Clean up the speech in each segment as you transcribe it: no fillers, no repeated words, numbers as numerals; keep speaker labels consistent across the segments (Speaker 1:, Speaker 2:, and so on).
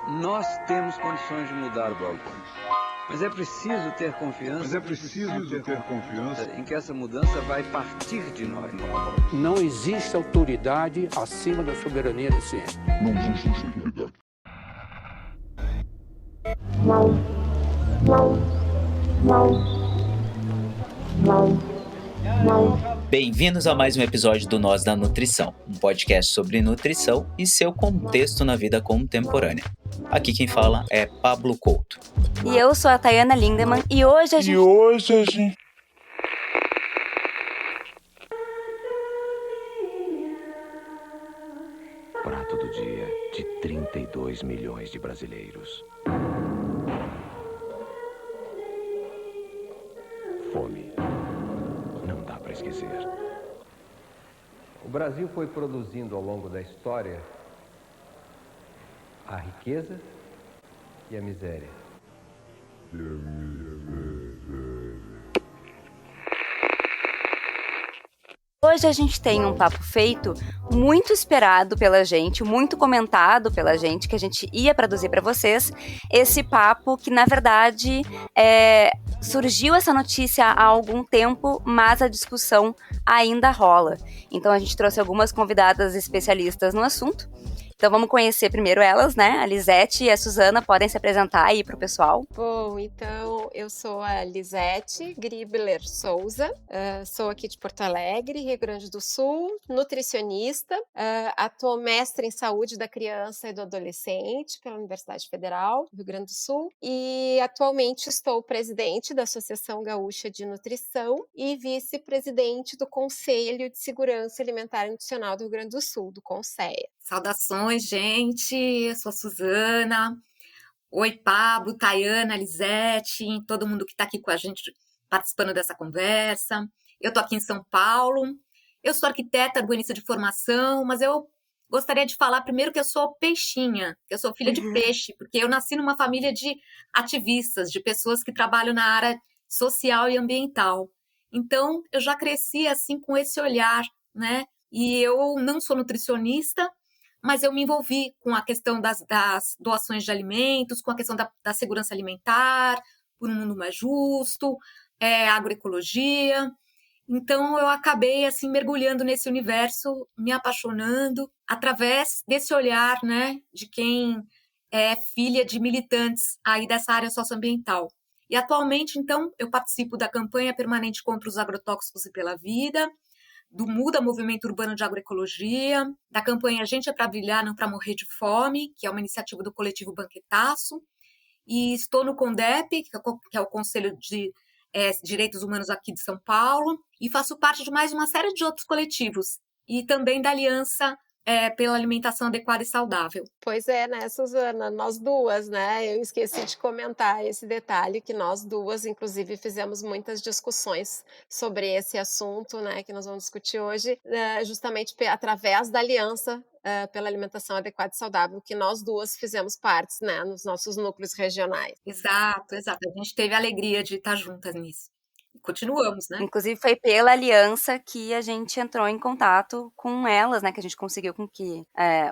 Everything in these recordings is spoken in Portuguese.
Speaker 1: Nós temos condições de mudar o Balcão. Mas é preciso ter confiança. Em que essa mudança vai partir de nós.
Speaker 2: Não existe autoridade acima da soberania da ciência.
Speaker 3: Não existe autoridade.
Speaker 4: Bem-vindos a mais um episódio do Nós da Nutrição, um podcast sobre nutrição e seu contexto na vida contemporânea. Aqui quem fala é Pablo Couto.
Speaker 5: E eu sou a Tayana Lindemann e hoje a gente...
Speaker 6: Prato do dia de 32 milhões de brasileiros. Fome. Não dá para esquecer.
Speaker 7: O Brasil foi produzindo ao longo da história a riqueza e a miséria.
Speaker 5: Hoje a gente tem um papo feito muito esperado pela gente, muito comentado pela gente, que a gente ia produzir para vocês. Esse papo que, na verdade, surgiu essa notícia há algum tempo, mas a discussão ainda rola. Então a gente trouxe algumas convidadas especialistas no assunto. Então vamos conhecer primeiro elas, né? A Lisete e a Suzana podem se apresentar aí pro pessoal.
Speaker 8: Bom, então eu sou a Lisete Gribler Souza, sou aqui de Porto Alegre, Rio Grande do Sul, nutricionista, atuo mestre em saúde da criança e do adolescente pela Universidade Federal do Rio Grande do Sul e atualmente estou presidente da Associação Gaúcha de Nutrição e vice-presidente do Conselho de Segurança Alimentar e Nutricional do Rio Grande do Sul, do CONSEA.
Speaker 9: Saudações, gente, eu sou a Suzana. Oi, Pablo, Tayana, Lisete, todo mundo que está aqui com a gente participando dessa conversa. Eu estou aqui em São Paulo, eu sou arquiteta urbanista de formação, mas eu gostaria de falar primeiro que eu sou peixinha, eu sou filha de peixe, porque eu nasci numa família de ativistas, de pessoas que trabalham na área social e ambiental. Então, eu já cresci assim com esse olhar, né? E eu não sou nutricionista, mas eu me envolvi com a questão das doações de alimentos, com a questão da segurança alimentar, por um mundo mais justo, agroecologia. Então, eu acabei, assim, mergulhando nesse universo, me apaixonando, através desse olhar, né, de quem é filha de militantes aí dessa área socioambiental. E, atualmente, então, eu participo da campanha permanente contra os agrotóxicos e pela vida, do MUDA, Movimento Urbano de Agroecologia, da campanha A Gente é para Brilhar, Não para Morrer de Fome, que é uma iniciativa do coletivo Banquetaço, e estou no CONDEP, que é o Conselho de Direitos Humanos aqui de São Paulo, e faço parte de mais uma série de outros coletivos, e também da Aliança pela Alimentação Adequada e Saudável.
Speaker 8: Pois é, né, Suzana? Nós duas, né? Eu esqueci de comentar esse detalhe, que nós duas, inclusive, fizemos muitas discussões sobre esse assunto, né, que nós vamos discutir hoje, justamente através da Aliança pela Alimentação Adequada e Saudável, que nós duas fizemos partes, né, nos nossos núcleos regionais.
Speaker 9: Exato. A gente teve a alegria de estar juntas nisso. Continuamos, né?
Speaker 5: Inclusive foi pela aliança que a gente entrou em contato com elas, né, que a gente conseguiu com que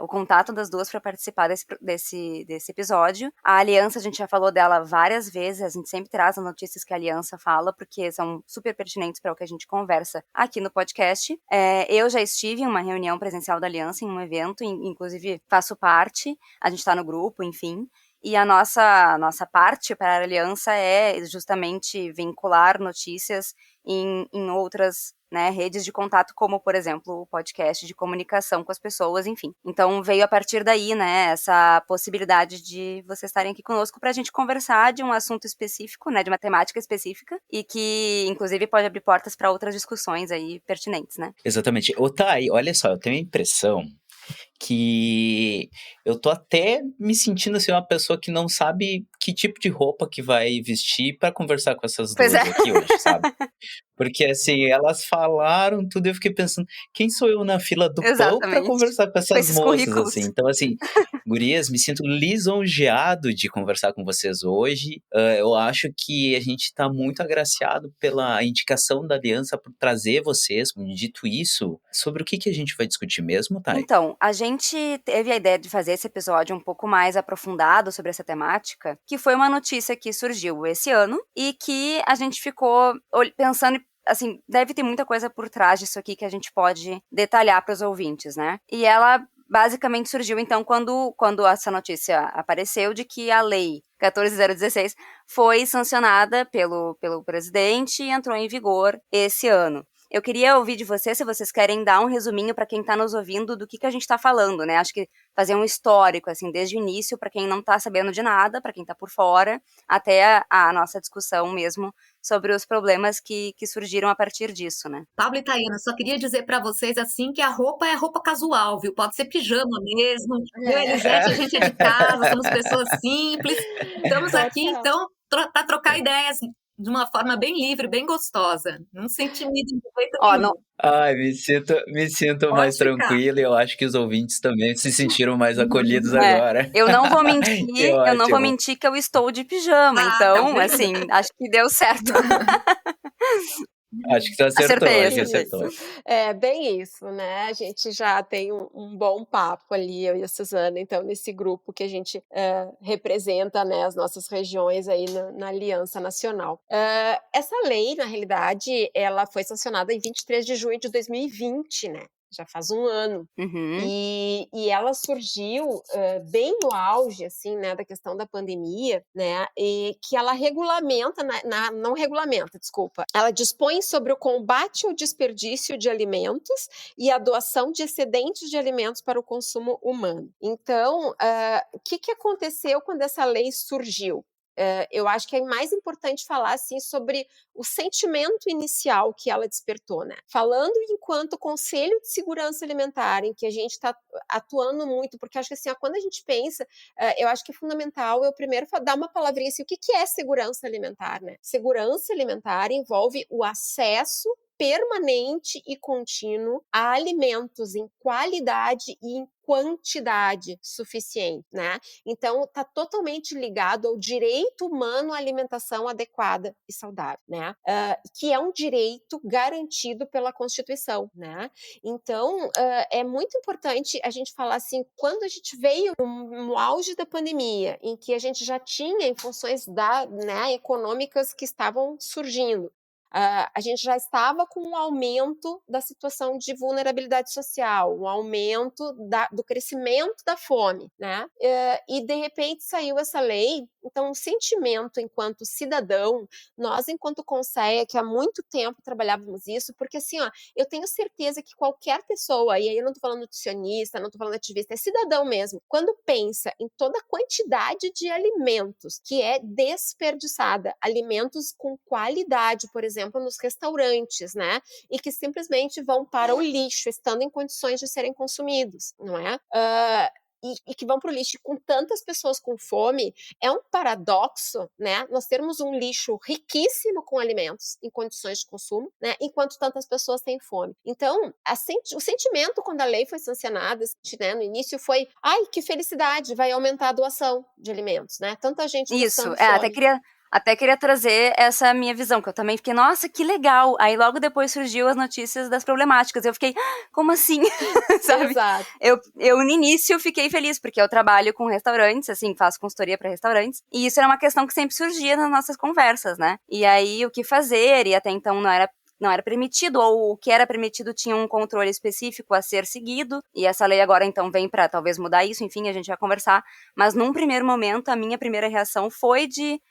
Speaker 5: o contato das duas para participar desse episódio. A aliança, a gente já falou dela várias vezes, a gente sempre traz as notícias que a aliança fala, porque são super pertinentes para o que a gente conversa aqui no podcast. Eu já estive em uma reunião presencial da aliança, em um evento, inclusive faço parte, a gente está no grupo, enfim. E a nossa parte para a aliança é justamente vincular notícias em outras, né, redes de contato, como, por exemplo, o podcast de comunicação com as pessoas, enfim. Então, veio a partir daí, né, essa possibilidade de vocês estarem aqui conosco para a gente conversar de um assunto específico, né, de uma temática específica, e que, inclusive, pode abrir portas para outras discussões aí pertinentes, né?
Speaker 4: Exatamente. Ô, Thay, olha só, eu tenho a impressão que eu tô até me sentindo assim uma pessoa que não sabe que tipo de roupa que vai vestir para conversar com essas duas aqui hoje, sabe? Porque, assim, elas falaram tudo e eu fiquei pensando, quem sou eu na fila do pão pra
Speaker 5: Exatamente.
Speaker 4: conversar com
Speaker 5: Com
Speaker 4: essas
Speaker 5: esses
Speaker 4: moças,
Speaker 5: currículos.
Speaker 4: assim? Então, assim, gurias, me sinto lisonjeado de conversar com vocês hoje. Eu acho que a gente tá muito agraciado pela indicação da Aliança por trazer vocês. Dito isso, sobre o que a gente vai discutir mesmo, Thay?
Speaker 5: Então, a gente teve a ideia de fazer esse episódio um pouco mais aprofundado sobre essa temática, que foi uma notícia que surgiu esse ano e que a gente ficou pensando, assim, deve ter muita coisa por trás disso aqui que a gente pode detalhar para os ouvintes, né? E ela basicamente surgiu, então, quando essa notícia apareceu de que a lei 14.016 foi sancionada pelo presidente e entrou em vigor esse ano. Eu queria ouvir de vocês, se vocês querem dar um resuminho para quem está nos ouvindo do que a gente está falando, né? Acho que fazer um histórico, assim, desde o início, para quem não está sabendo de nada, para quem está por fora, até a nossa discussão mesmo sobre os problemas que surgiram a partir disso, né?
Speaker 9: Pablo e Tayana, só queria dizer para vocês assim que a roupa é roupa casual, viu? Pode ser pijama mesmo. Eu, Elisete, a gente é de casa, somos pessoas simples. Estamos aqui, então, para trocar ideias de uma forma bem livre, bem gostosa. Não se intimidem de jeito nenhum.
Speaker 5: Não,
Speaker 4: Ai, me sinto
Speaker 9: Pode
Speaker 4: mais
Speaker 9: ficar.
Speaker 4: tranquilo e eu acho que os ouvintes também se sentiram mais acolhidos agora.
Speaker 5: Eu não vou mentir,
Speaker 4: Que
Speaker 5: eu não vou
Speaker 4: ótimo.
Speaker 5: mentir que eu estou de pijama,
Speaker 9: Ah,
Speaker 5: então,
Speaker 9: tá vendo?
Speaker 5: assim, acho que deu certo.
Speaker 4: Acho que você acertou,
Speaker 5: Acertei,
Speaker 4: acho que
Speaker 5: acertei.
Speaker 4: acertou.
Speaker 8: É bem isso, né? A gente já tem um bom papo ali, eu e a Suzana, então, nesse grupo que a gente representa, né, as nossas regiões aí na Aliança Nacional. Essa lei, na realidade, ela foi sancionada em 23 de junho de 2020, né? Já faz um ano.
Speaker 5: Uhum.
Speaker 8: E ela surgiu bem no auge, assim, né, da questão da pandemia, né, e que ela regulamenta, não regulamenta, desculpa, ela dispõe sobre o combate ao desperdício de alimentos e a doação de excedentes de alimentos para o consumo humano. Então, o que aconteceu quando essa lei surgiu? Eu acho que é mais importante falar assim sobre o sentimento inicial que ela despertou, né? Falando enquanto Conselho de Segurança Alimentar, em que a gente está atuando muito, porque acho que assim, quando a gente pensa, eu acho que é fundamental eu primeiro dar uma palavrinha assim, o que é segurança alimentar, né? Segurança alimentar envolve o acesso permanente e contínuo a alimentos em qualidade e em quantidade suficiente, né? Então, está totalmente ligado ao direito humano à alimentação adequada e saudável, né? Que é um direito garantido pela Constituição, né? Então, é muito importante a gente falar assim, quando a gente veio no auge da pandemia, em que a gente já tinha em funções econômicas que estavam surgindo, a gente já estava com um aumento da situação de vulnerabilidade social, um aumento do crescimento da fome, né? E de repente saiu essa lei, então o sentimento enquanto cidadão, nós enquanto Conceia, que há muito tempo trabalhávamos isso, porque assim, eu tenho certeza que qualquer pessoa, e aí eu não estou falando nutricionista, não estou falando ativista, é cidadão mesmo, quando pensa em toda a quantidade de alimentos que é desperdiçada, alimentos com qualidade, por exemplo, nos restaurantes, né? E que simplesmente vão para o lixo, estando em condições de serem consumidos, não é? E que vão para o lixo. Com tantas pessoas com fome, é um paradoxo, né? Nós termos um lixo riquíssimo com alimentos em condições de consumo, né? Enquanto tantas pessoas têm fome. Então, o sentimento quando a lei foi sancionada, né, no início foi, ai, que felicidade, vai aumentar a doação de alimentos, né? Tanta gente
Speaker 5: Isso,
Speaker 8: passando fome.
Speaker 5: até queria trazer essa minha visão, que eu também fiquei, nossa, que legal. Aí logo depois surgiu as notícias das problemáticas. Eu fiquei, como assim? Sabe?
Speaker 8: Exato.
Speaker 5: Eu no início fiquei feliz, porque eu trabalho com restaurantes, assim, faço consultoria para restaurantes, e isso era uma questão que sempre surgia nas nossas conversas, né? E aí o que fazer, e até então não era permitido, ou o que era permitido tinha um controle específico a ser seguido, e essa lei agora então vem para talvez mudar isso, enfim, a gente vai conversar, mas num primeiro momento a minha primeira reação foi de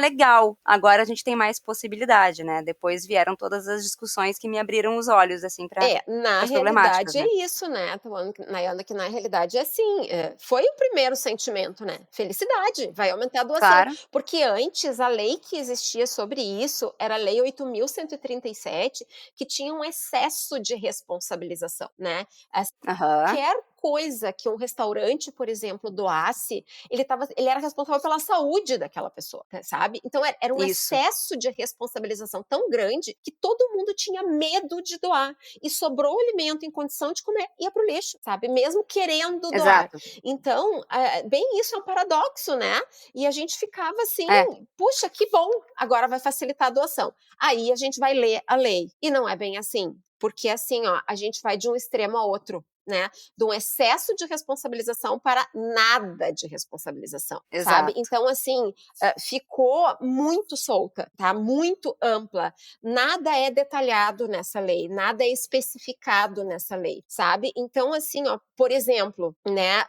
Speaker 5: legal, agora a gente tem mais possibilidade, né? Depois vieram todas as discussões que me abriram os olhos, assim, para as problemáticas,
Speaker 8: realidade é isso, né? Tô falando que na realidade é assim, foi o primeiro sentimento, né? Felicidade, vai aumentar a doação.
Speaker 5: Claro.
Speaker 8: Porque antes, a lei que existia sobre isso era a Lei 8.137, que tinha um excesso de responsabilização, né? Qualquer coisa que um restaurante, por exemplo, doasse, ele era responsável pela saúde daquela pessoa, sabe? Então era um
Speaker 5: Isso.
Speaker 8: excesso de responsabilização tão grande que todo mundo tinha medo de doar. E sobrou o alimento em condição de comer, ia pro lixo, sabe? Mesmo querendo doar.
Speaker 5: Exato.
Speaker 8: Então, bem isso é um paradoxo, né? E a gente ficava assim,
Speaker 5: É.
Speaker 8: puxa, que bom, agora vai facilitar a doação. Aí a gente vai ler a lei. E não é bem assim. Porque assim, ó, a gente vai de um extremo a outro, né? De um excesso de responsabilização para nada de responsabilização, sabe?
Speaker 5: Exato.
Speaker 8: Então, assim, ficou muito solta, tá? Muito ampla. Nada é detalhado nessa lei, nada é especificado nessa lei, sabe? Então, assim, ó, por exemplo, né?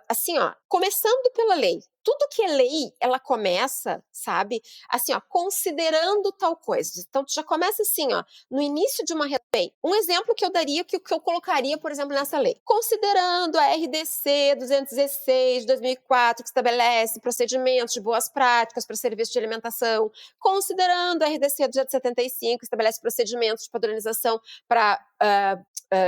Speaker 8: Assim, ó, começando pela lei. Tudo que é lei, ela começa, sabe? Assim, ó, considerando tal coisa. Então, tu já começa assim, ó, no início de uma lei. Um exemplo que eu daria, que eu colocaria, por exemplo, nessa lei. Considerando a RDC 216 de 2004, que estabelece procedimentos de boas práticas para serviço de alimentação. Considerando a RDC 275, que estabelece procedimentos de padronização para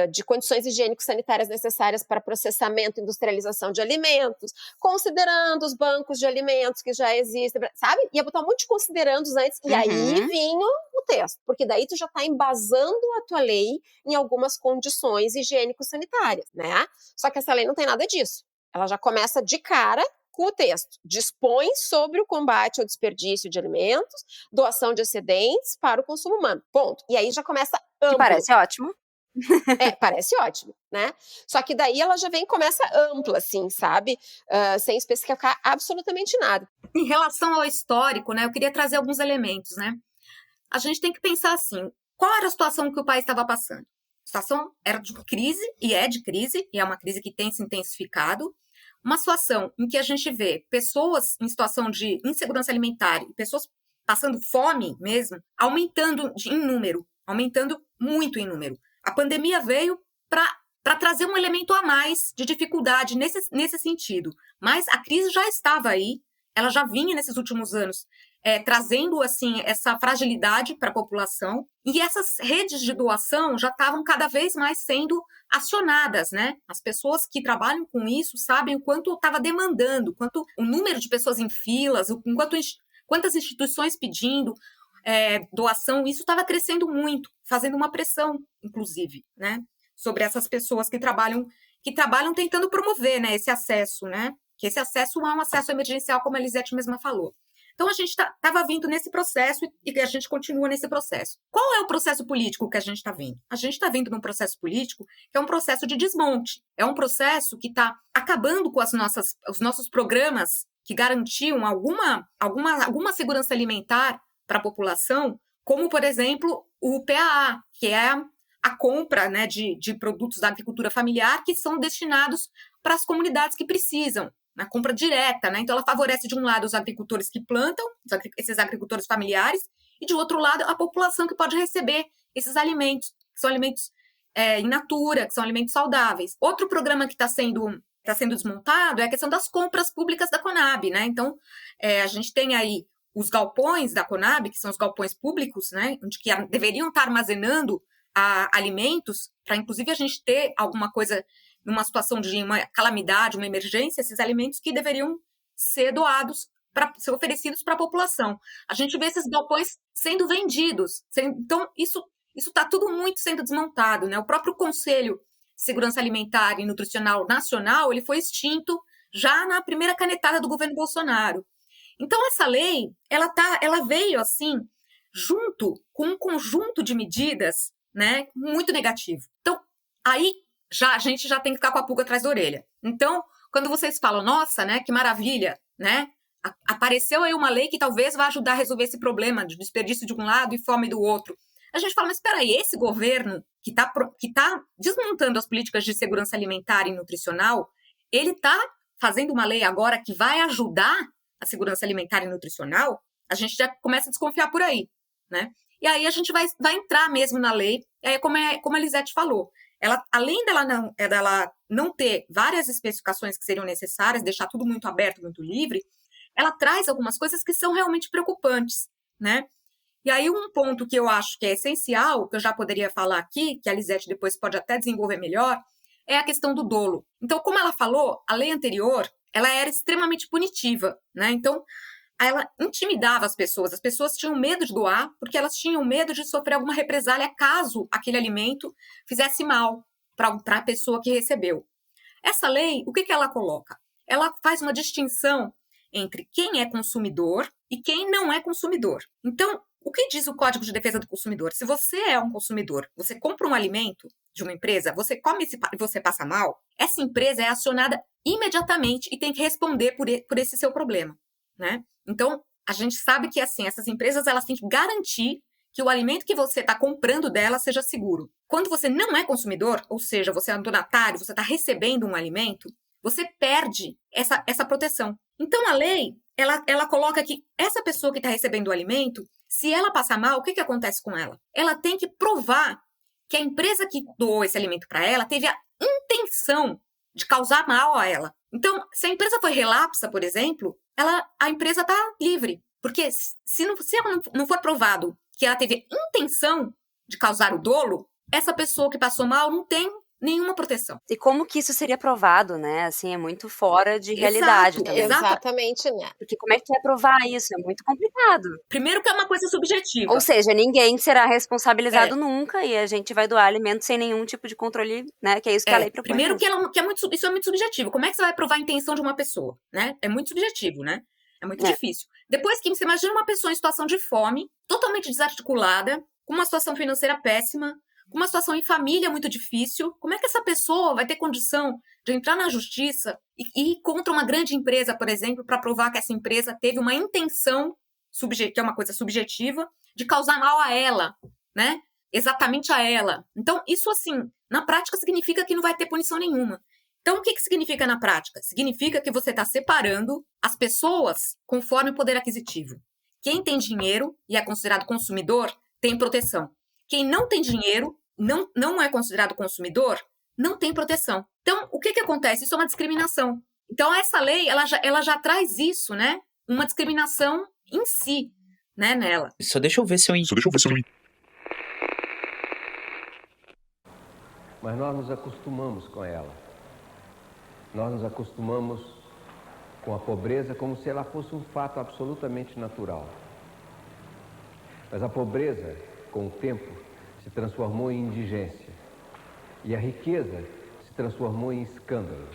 Speaker 8: de condições higiênico-sanitárias necessárias para processamento e industrialização de alimentos, considerando os bancos de alimentos que já existem, sabe? Ia botar um monte de considerandos antes, e aí vinha o texto, porque daí tu já está embasando a tua lei em algumas condições higiênico-sanitárias, né? Só que essa lei não tem nada disso. Ela já começa de cara com o texto. Dispõe sobre o combate ao desperdício de alimentos, doação de excedentes para o consumo humano. Ponto. E aí já começa amplo.
Speaker 5: Que parece ótimo.
Speaker 8: Parece ótimo, né? Só que daí ela já vem e começa ampla, assim, sabe? Sem especificar absolutamente nada.
Speaker 9: Em relação ao histórico, né, eu queria trazer alguns elementos, né? A gente tem que pensar assim, qual era a situação que o país estava passando? A situação era de crise, e é uma crise que tem se intensificado. Uma situação em que a gente vê pessoas em situação de insegurança alimentar e pessoas passando fome mesmo, aumentando em número, aumentando muito em número. A pandemia veio para trazer um elemento a mais de dificuldade nesse sentido. Mas a crise já estava aí, ela já vinha nesses últimos anos trazendo assim, essa fragilidade para a população. E essas redes de doação já estavam cada vez mais sendo acionadas, né? As pessoas que trabalham com isso sabem o quanto estava demandando, quanto o número de pessoas em filas, quantas instituições pedindo doação, isso estava crescendo muito, fazendo uma pressão, inclusive, né, sobre essas pessoas que trabalham tentando promover, né, esse acesso, né, que esse acesso é um acesso emergencial, como a Lisete mesma falou. Então, a gente estava vindo nesse processo e a gente continua nesse processo. Qual é o processo político que a gente está vendo? A gente está vendo num processo político que é um processo de desmonte, é um processo que está acabando com os nossos programas que garantiam alguma segurança alimentar para a população, como, por exemplo, o PAA, que é a compra, né, de produtos da agricultura familiar que são destinados para as comunidades que precisam, na compra direta, né? Então, ela favorece, de um lado, os agricultores que plantam, esses agricultores familiares, e, de outro lado, a população que pode receber esses alimentos, que são alimentos in natura, que são alimentos saudáveis. Outro programa que está sendo desmontado é a questão das compras públicas da Conab, né? Então, a gente tem aí os galpões da Conab, que são os galpões públicos, né, onde que deveriam estar armazenando alimentos, para inclusive a gente ter alguma coisa, numa situação de uma calamidade, uma emergência, esses alimentos que deveriam ser doados, para ser oferecidos para a população. A gente vê esses galpões sendo vendidos. Então, isso está tudo muito sendo desmontado, né? O próprio Conselho de Segurança Alimentar e Nutricional Nacional, ele foi extinto já na primeira canetada do governo Bolsonaro. Então, essa lei, ela veio, assim, junto com um conjunto de medidas, né, muito negativo. Então, aí, a gente já tem que ficar com a pulga atrás da orelha. Então, quando vocês falam, nossa, né, que maravilha, né, apareceu aí uma lei que talvez vá ajudar a resolver esse problema de desperdício de um lado e fome do outro. A gente fala, mas espera aí, esse governo que tá desmontando as políticas de segurança alimentar e nutricional, ele está fazendo uma lei agora que vai ajudar a segurança alimentar e nutricional? A gente já começa a desconfiar por aí, né? E aí a gente vai entrar mesmo na lei, como a Lisete falou. Ela, além dela não ter várias especificações que seriam necessárias, deixar tudo muito aberto, muito livre, ela traz algumas coisas que são realmente preocupantes, né? E aí um ponto que eu acho que é essencial, que eu já poderia falar aqui, que a Lisete depois pode até desenvolver melhor, é a questão do dolo. Então, como ela falou, a lei anterior, ela era extremamente punitiva, né? Então, ela intimidava as pessoas tinham medo de doar, porque elas tinham medo de sofrer alguma represália caso aquele alimento fizesse mal para a pessoa que recebeu. Essa lei, o que ela coloca? Ela faz uma distinção entre quem é consumidor e quem não é consumidor. Então, o que diz o Código de Defesa do Consumidor? Se você é um consumidor, você compra um alimento de uma empresa, você come e você passa mal, essa empresa é acionada imediatamente e tem que responder por esse seu problema, né? Então, a gente sabe que, assim, essas empresas, elas têm que garantir que o alimento que você está comprando dela seja seguro. Quando você não é consumidor, ou seja, você é um donatário, você está recebendo um alimento, você perde essa proteção. Então, a lei, ela coloca que essa pessoa que está recebendo o alimento, se ela passar mal, o que acontece com ela? Ela tem que provar que a empresa que doou esse alimento para ela teve a intenção de causar mal a ela. Então, se a empresa foi relapsa, por exemplo, a empresa está livre. Porque se ela não for provado que ela teve intenção de causar o dolo, essa pessoa que passou mal não tem nenhuma proteção.
Speaker 5: E como que isso seria provado, né? Assim, é muito fora de realidade também.
Speaker 8: Exatamente, né?
Speaker 5: Porque como é que é provar isso? É muito complicado.
Speaker 9: Primeiro que é uma coisa subjetiva.
Speaker 5: Ou seja, ninguém será responsabilizado nunca e a gente vai doar alimento sem nenhum tipo de controle, né? Que é isso que a lei propõe.
Speaker 9: Primeiro isso é muito subjetivo. Como é que você vai provar a intenção de uma pessoa, né? É muito subjetivo, né? É muito difícil. Depois que você imagina uma pessoa em situação de fome, totalmente desarticulada, com uma situação financeira péssima, com uma situação em família muito difícil, como é que essa pessoa vai ter condição de entrar na justiça e ir contra uma grande empresa, por exemplo, para provar que essa empresa teve uma intenção, que é uma coisa subjetiva, de causar mal a ela, né? Exatamente a ela. Então, isso, assim, na prática significa que não vai ter punição nenhuma. Então, o que significa na prática? Significa que você está separando as pessoas conforme o poder aquisitivo. Quem tem dinheiro e é considerado consumidor tem proteção. Quem não tem dinheiro, não é considerado consumidor, não tem proteção. Então, o que acontece? Isso é uma discriminação. Então, essa lei, ela já traz isso, né? Uma discriminação em si, né, nela.
Speaker 4: Só deixa eu ver se eu...
Speaker 7: Mas nós nos acostumamos com ela. Nós nos acostumamos com a pobreza como se ela fosse um fato absolutamente natural. Mas a pobreza, com o tempo, se transformou em indigência. E a riqueza se transformou em escândalo.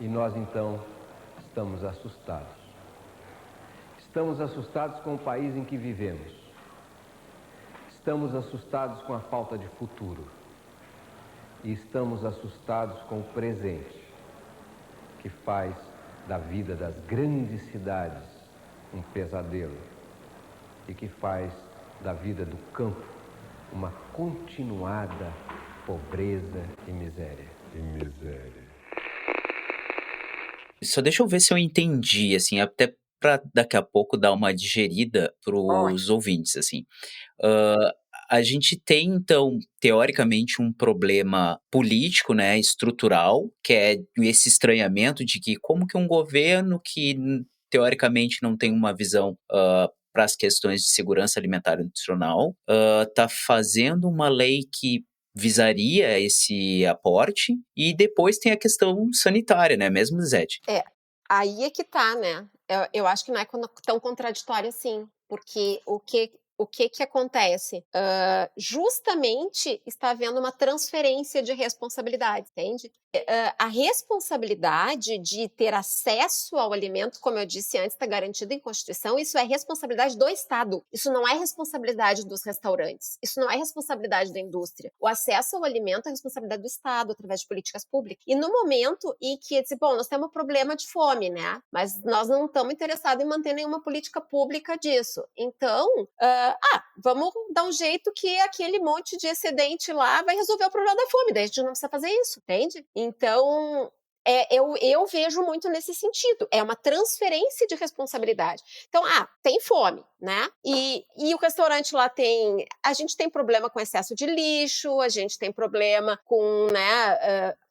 Speaker 7: E nós, então, estamos assustados. Estamos assustados com o país em que vivemos. Estamos assustados com a falta de futuro. E estamos assustados com o presente, que faz da vida das grandes cidades um pesadelo e que faz da vida do campo uma continuada pobreza e miséria.
Speaker 4: Só deixa eu ver se eu entendi, assim, até para daqui a pouco dar uma digerida para os ouvintes, assim. A gente tem, então, teoricamente, um problema político, né, estrutural, que é esse estranhamento de que como que um governo que, teoricamente, não tem uma visão para as questões de segurança alimentar e nutricional, está fazendo uma lei que visaria esse aporte, e depois tem a questão sanitária, né, mesmo, Lisete?
Speaker 8: Aí é que tá, né? Eu acho que não é tão contraditório assim, porque o que acontece? Justamente está havendo uma transferência de responsabilidade, entende? A responsabilidade de ter acesso ao alimento, como eu disse antes, está garantida em Constituição. Isso é responsabilidade do Estado. Isso não é responsabilidade dos restaurantes. Isso não é responsabilidade da indústria. O acesso ao alimento é responsabilidade do Estado, através de políticas públicas. E no momento em que, bom, nós temos um problema de fome, né? Mas nós não estamos interessados em manter nenhuma política pública disso. Então, vamos dar um jeito que aquele monte de excedente lá vai resolver o problema da fome. Daí a gente não precisa fazer isso, entende? Então, eu vejo muito nesse sentido. É uma transferência de responsabilidade. Então, tem fome, né? E o restaurante lá a gente tem problema com excesso de lixo, a gente tem problema com,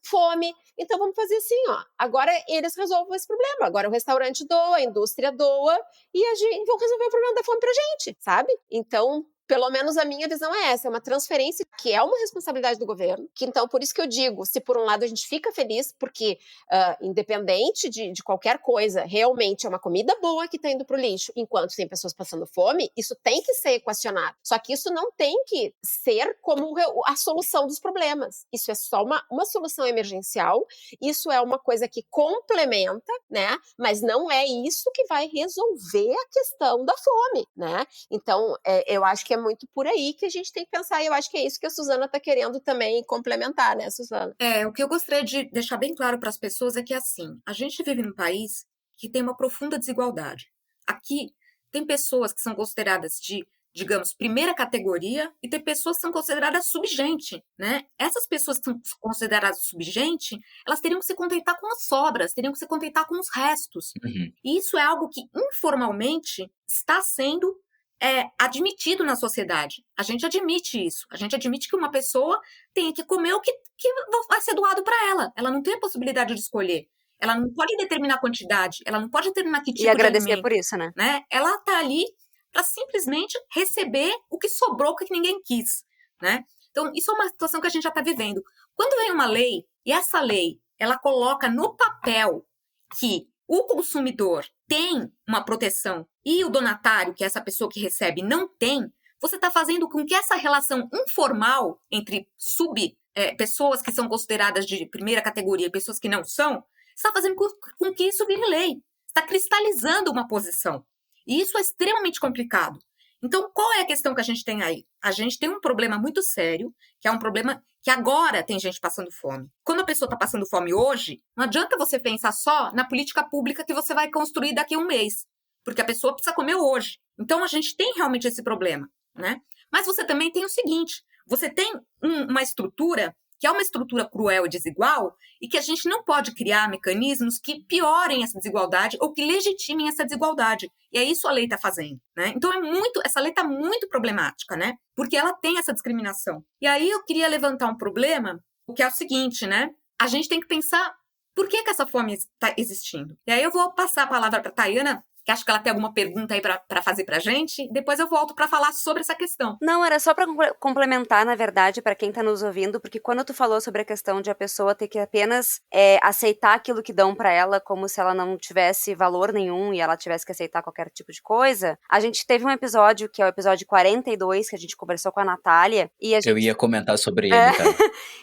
Speaker 8: fome. Então, vamos fazer assim, agora eles resolvam esse problema. Agora o restaurante doa, a indústria doa, e vão resolver o problema da fome pra gente, sabe? Então, Pelo menos a minha visão é essa, é uma transferência que é uma responsabilidade do governo, que então, por isso que eu digo, se por um lado a gente fica feliz, porque independente de qualquer coisa, realmente é uma comida boa que está indo para o lixo, enquanto tem pessoas passando fome, isso tem que ser equacionado. Só que isso não tem que ser como a solução dos problemas. Isso é só uma solução emergencial, isso é uma coisa que complementa, né? Mas não é isso que vai resolver a questão da fome, né? Então, eu acho que é muito por aí que a gente tem que pensar, e eu acho que é isso que a Suzana está querendo também complementar, né, Suzana?
Speaker 9: O que eu gostaria de deixar bem claro para as pessoas é que, assim, a gente vive num país que tem uma profunda desigualdade. Aqui tem pessoas que são consideradas de, digamos, primeira categoria e tem pessoas que são consideradas subgente, né? Essas pessoas que são consideradas subgente, elas teriam que se contentar com as sobras, teriam que se contentar com os restos. E isso é algo que, informalmente, está sendo admitido na sociedade. A gente admite isso. A gente admite que uma pessoa tem que comer o que vai ser doado para ela. Ela não tem a possibilidade de escolher. Ela não pode determinar a quantidade. Ela não pode determinar que tipo de alimento.
Speaker 5: E agradecer por isso, né?
Speaker 9: Ela está ali para simplesmente receber o que sobrou, o que ninguém quis, né? Então, isso é uma situação que a gente já está vivendo. Quando vem uma lei, e essa lei, ela coloca no papel que o consumidor tem uma proteção e o donatário, que é essa pessoa que recebe, não tem, você está fazendo com que essa relação informal entre pessoas que são consideradas de primeira categoria e pessoas que não são, está fazendo com que isso vire lei. Está cristalizando uma posição. E isso é extremamente complicado. Então, qual é a questão que a gente tem aí? A gente tem um problema muito sério, que é um problema que agora tem gente passando fome. Quando a pessoa está passando fome hoje, não adianta você pensar só na política pública que você vai construir daqui a um mês, porque a pessoa precisa comer hoje. Então, a gente tem realmente esse problema, né? Mas você também tem o seguinte, você tem uma estrutura que é uma estrutura cruel e desigual, e que a gente não pode criar mecanismos que piorem essa desigualdade ou que legitimem essa desigualdade. E é isso a lei está fazendo, né? Então, essa lei está muito problemática, né? Porque ela tem essa discriminação. E aí eu queria levantar um problema, que é o seguinte, né? A gente tem que pensar por que essa fome está existindo. E aí eu vou passar a palavra para a Tayana, que acho que ela tem alguma pergunta aí para fazer pra gente. Depois eu volto para falar sobre essa questão.
Speaker 5: Não, era só para complementar, na verdade, para quem tá nos ouvindo, porque quando tu falou sobre a questão de a pessoa ter que apenas aceitar aquilo que dão para ela, como se ela não tivesse valor nenhum e ela tivesse que aceitar qualquer tipo de coisa, a gente teve um episódio, que é o episódio 42, que a gente conversou com a Natália, e a gente...
Speaker 4: Eu ia comentar sobre ele, cara.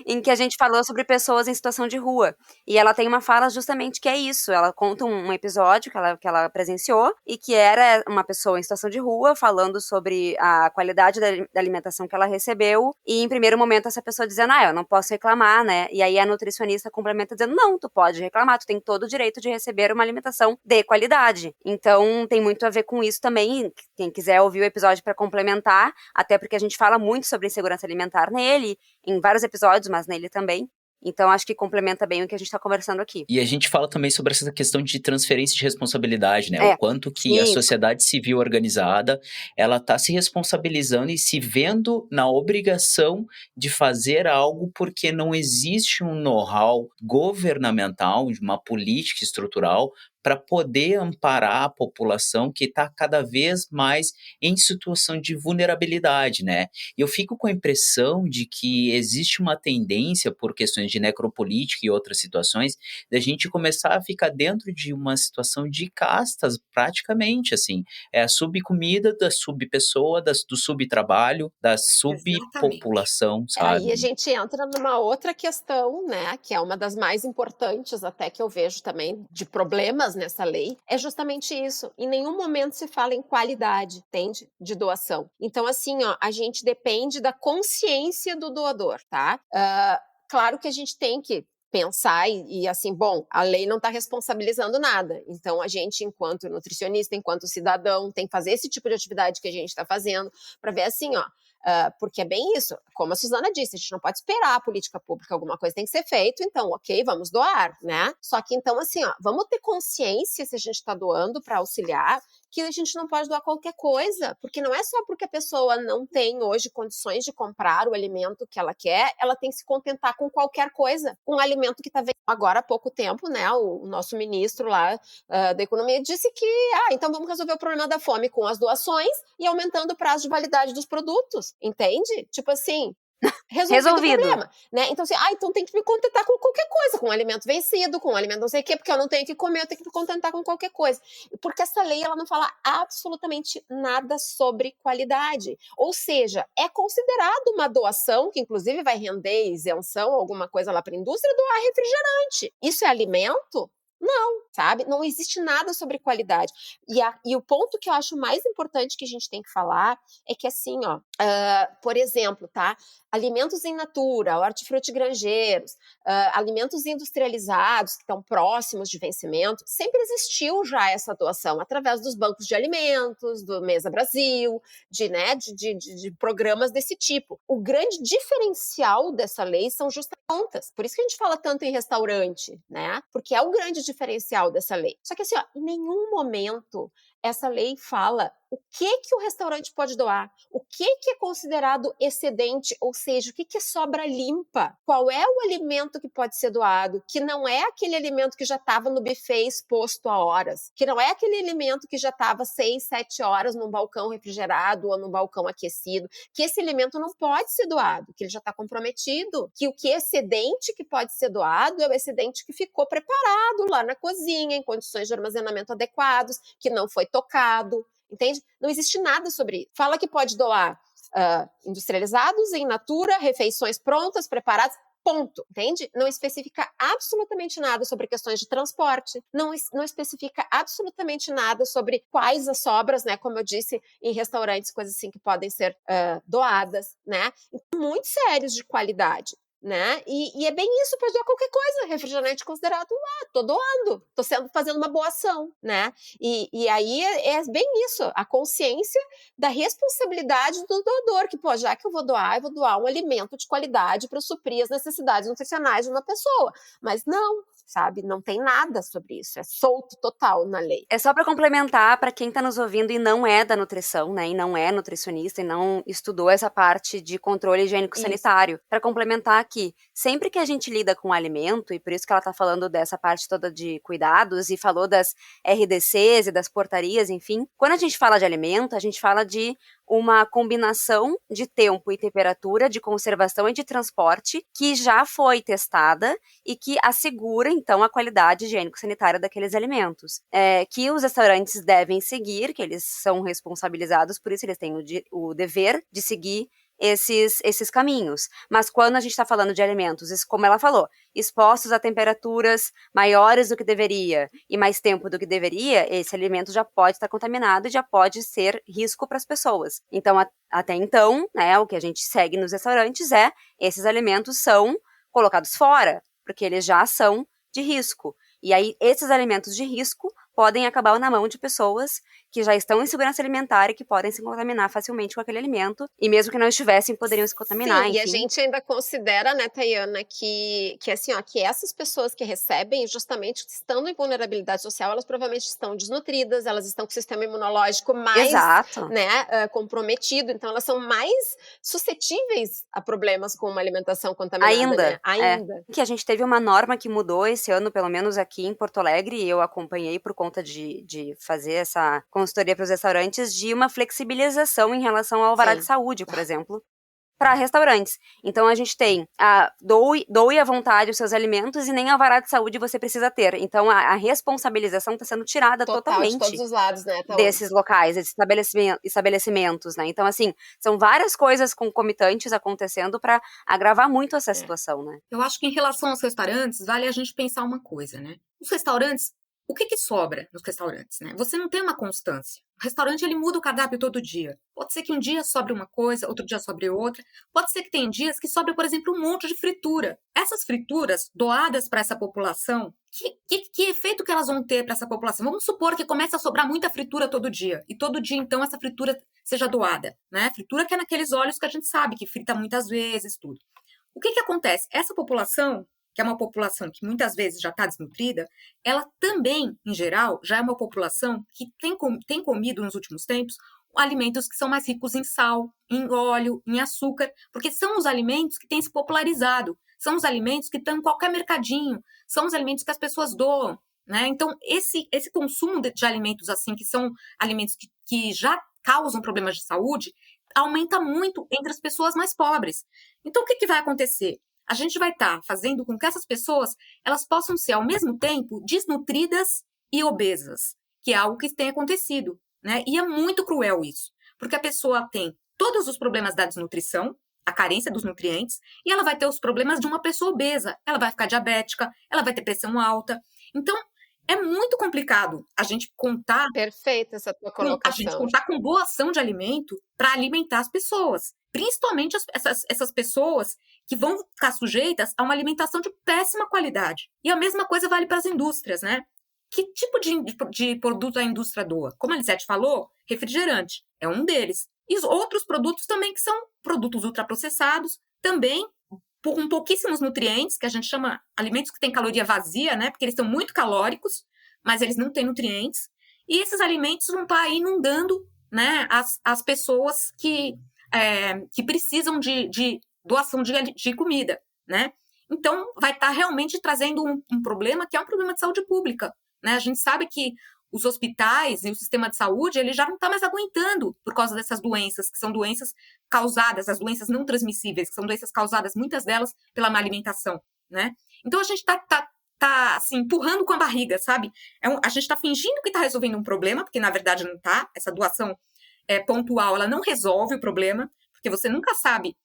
Speaker 5: Em que a gente falou sobre pessoas em situação de rua. E ela tem uma fala justamente que é isso. Ela conta um episódio que ela presenciou, e que era uma pessoa em situação de rua falando sobre a qualidade da alimentação que ela recebeu, e em primeiro momento essa pessoa dizendo, eu não posso reclamar, né? E aí a nutricionista complementa dizendo, não, tu pode reclamar, tu tem todo o direito de receber uma alimentação de qualidade. Então tem muito a ver com isso também, quem quiser ouvir o episódio para complementar, até porque a gente fala muito sobre insegurança alimentar nele, em vários episódios, mas nele também. Então, acho que complementa bem o que a gente está conversando aqui.
Speaker 4: E a gente fala também sobre essa questão de transferência de responsabilidade, né? O quanto que a sociedade civil organizada, ela está se responsabilizando e se vendo na obrigação de fazer algo porque não existe um know-how governamental, uma política estrutural para poder amparar a população que está cada vez mais em situação de vulnerabilidade, né? E eu fico com a impressão de que existe uma tendência, por questões de necropolítica e outras situações, da gente começar a ficar dentro de uma situação de castas, praticamente, assim. É a subcomida da subpessoa, do subtrabalho, da subpopulação, sabe?
Speaker 8: Aí a gente entra numa outra questão, né, que é uma das mais importantes até que eu vejo também de problemas nessa lei, é justamente isso. Em nenhum momento se fala em qualidade, entende? De doação. Então, assim, a gente depende da consciência do doador, tá? Claro que a gente tem que pensar e assim, bom, a lei não está responsabilizando nada. Então, a gente, enquanto nutricionista, enquanto cidadão, tem que fazer esse tipo de atividade que a gente está fazendo para ver assim, porque é bem isso, como a Suzana disse, a gente não pode esperar a política pública, alguma coisa tem que ser feito, então, ok, vamos doar, né? Só que então, assim, vamos ter consciência se a gente está doando para auxiliar, que a gente não pode doar qualquer coisa, porque não é só porque a pessoa não tem hoje condições de comprar o alimento que ela quer, ela tem que se contentar com qualquer coisa, com um alimento que está vendendo agora há pouco tempo, né? O nosso ministro lá da Economia disse que, então vamos resolver o problema da fome com as doações e aumentando o prazo de validade dos produtos, entende? Tipo assim, resolvido o problema, né? Então, assim, então tem que me contentar com qualquer coisa, com um alimento vencido, com um alimento não sei o quê, porque eu não tenho que comer, eu tenho que me contentar com qualquer coisa. Porque essa lei, ela não fala absolutamente nada sobre qualidade. Ou seja, é considerado uma doação, que inclusive vai render isenção, alguma coisa lá para a indústria, doar refrigerante. Isso é alimento? Não, sabe? Não existe nada sobre qualidade. E o ponto que eu acho mais importante que a gente tem que falar é que, assim, por exemplo, tá? Alimentos in natura, hortifruti grangeiros, alimentos industrializados que estão próximos de vencimento, sempre existiu já essa doação através dos bancos de alimentos, do Mesa Brasil, de programas desse tipo. O grande diferencial dessa lei são justamente contas. Por isso que a gente fala tanto em restaurante, né? Porque é o grande diferencial dessa lei. Só que assim, em nenhum momento essa lei fala o que o restaurante pode doar, o que é considerado excedente, ou seja, o que é sobra limpa, qual é o alimento que pode ser doado, que não é aquele alimento que já estava no buffet exposto há horas, que não é aquele alimento que já estava 6, 7 horas num balcão refrigerado ou num balcão aquecido, que esse alimento não pode ser doado, que ele já está comprometido, que o que é excedente que pode ser doado é o excedente que ficou preparado lá na cozinha, em condições de armazenamento adequados, que não foi tocado, entende? Não existe nada sobre isso. Fala que pode doar industrializados, in natura, refeições prontas, preparadas, ponto, entende? Não especifica absolutamente nada sobre questões de transporte, não especifica absolutamente nada sobre quais as sobras, né, como eu disse, em restaurantes, coisas assim que podem ser doadas, né? Muito sérios de qualidade. Né? E é bem isso, pode doar qualquer coisa, refrigerante considerado, tô doando, tô fazendo uma boa ação, né? E aí é bem isso, a consciência da responsabilidade do doador, que, já que eu vou doar um alimento de qualidade para suprir as necessidades nutricionais de uma pessoa, mas não, sabe? Não tem nada sobre isso, é solto total na lei.
Speaker 5: É só para complementar, para quem está nos ouvindo e não é da nutrição, né, e não é nutricionista e não estudou essa parte de controle higiênico-sanitário, para complementar aqui, sempre que a gente lida com alimento, e por isso que ela está falando dessa parte toda de cuidados e falou das RDCs e das portarias, enfim, quando a gente fala de alimento, a gente fala de uma combinação de tempo e temperatura, de conservação e de transporte que já foi testada e que assegura, então, a qualidade higiênico-sanitária daqueles alimentos. Que os restaurantes devem seguir, que eles são responsabilizados por isso, eles têm o dever de seguir esses caminhos. Mas quando a gente está falando de alimentos, como ela falou, expostos a temperaturas maiores do que deveria e mais tempo do que deveria, esse alimento já pode estar contaminado e já pode ser risco para as pessoas. Então, até então, né, o que a gente segue nos restaurantes esses alimentos são colocados fora, porque eles já são de risco. E aí, esses alimentos de risco podem acabar na mão de pessoas que já estão em segurança alimentar e que podem se contaminar facilmente com aquele alimento, e mesmo que não estivessem, poderiam se contaminar.
Speaker 8: Sim,
Speaker 5: enfim.
Speaker 8: E a gente ainda considera, né, Tayana, que assim, que essas pessoas que recebem, justamente estando em vulnerabilidade social, elas provavelmente estão desnutridas, elas estão com o sistema imunológico mais né, comprometido, então elas são mais suscetíveis a problemas com uma alimentação contaminada. Ainda.
Speaker 5: Que a gente teve uma norma que mudou esse ano, pelo menos aqui em Porto Alegre, e eu acompanhei por conta de fazer essa consultoria para os restaurantes, de uma flexibilização em relação ao alvará de saúde, por exemplo, para restaurantes. Então a gente tem doe à vontade os seus alimentos e nem alvará de saúde você precisa ter. Então a responsabilização está sendo tirada totalmente
Speaker 8: de todos os lados, né,
Speaker 5: desses locais, desses estabelecimentos, né? Então, assim, são várias coisas concomitantes acontecendo para agravar muito essa situação, né?
Speaker 9: Eu acho que em relação aos restaurantes, vale a gente pensar uma coisa, né? Os restaurantes, o que sobra nos restaurantes, né? Você não tem uma constância. O restaurante, ele muda o cardápio todo dia. Pode ser que um dia sobre uma coisa, outro dia sobre outra. Pode ser que tem dias que sobre, por exemplo, um monte de fritura. Essas frituras doadas para essa população, que efeito que elas vão ter para essa população? Vamos supor que comece a sobrar muita fritura todo dia. E todo dia, então, essa fritura seja doada, né? Fritura que é naqueles óleos que a gente sabe que frita muitas vezes, tudo. O que acontece? Essa população, que é uma população que muitas vezes já está desnutrida, ela também, em geral, já é uma população que tem comido nos últimos tempos alimentos que são mais ricos em sal, em óleo, em açúcar, porque são os alimentos que têm se popularizado, são os alimentos que estão em qualquer mercadinho, são os alimentos que as pessoas doam, né? Então, esse consumo de alimentos assim, que são alimentos que já causam problemas de saúde, aumenta muito entre as pessoas mais pobres. Então, o que vai acontecer? A gente vai estar fazendo com que essas pessoas elas possam ser, ao mesmo tempo, desnutridas e obesas, que é algo que tem acontecido, né? E é muito cruel isso, porque a pessoa tem todos os problemas da desnutrição, a carência dos nutrientes, e ela vai ter os problemas de uma pessoa obesa. Ela vai ficar diabética, ela vai ter pressão alta. Então, é muito complicado a gente contar...
Speaker 8: Perfeita essa tua colocação.
Speaker 9: A gente contar com doação de alimento para alimentar as pessoas. Principalmente essas pessoas que vão ficar sujeitas a uma alimentação de péssima qualidade. E a mesma coisa vale para as indústrias, né? Que tipo de produto a indústria doa? Como a Lisete falou, refrigerante é um deles. E os outros produtos também, que são produtos ultraprocessados, também com pouquíssimos nutrientes, que a gente chama alimentos que têm caloria vazia, né? Porque eles são muito calóricos, mas eles não têm nutrientes. E esses alimentos vão estar aí inundando, né, as pessoas que precisam de doação de comida, né? Então, vai estar realmente trazendo um problema que é um problema de saúde pública, né? A gente sabe que os hospitais e o sistema de saúde, ele já não está mais aguentando por causa dessas doenças, que são doenças causadas, as doenças não transmissíveis, que são doenças causadas, muitas delas, pela má alimentação, né? Então, a gente está assim, empurrando com a barriga, sabe? A gente está fingindo que está resolvendo um problema, porque, na verdade, não está. Essa doação pontual, ela não resolve o problema, porque você nunca sabe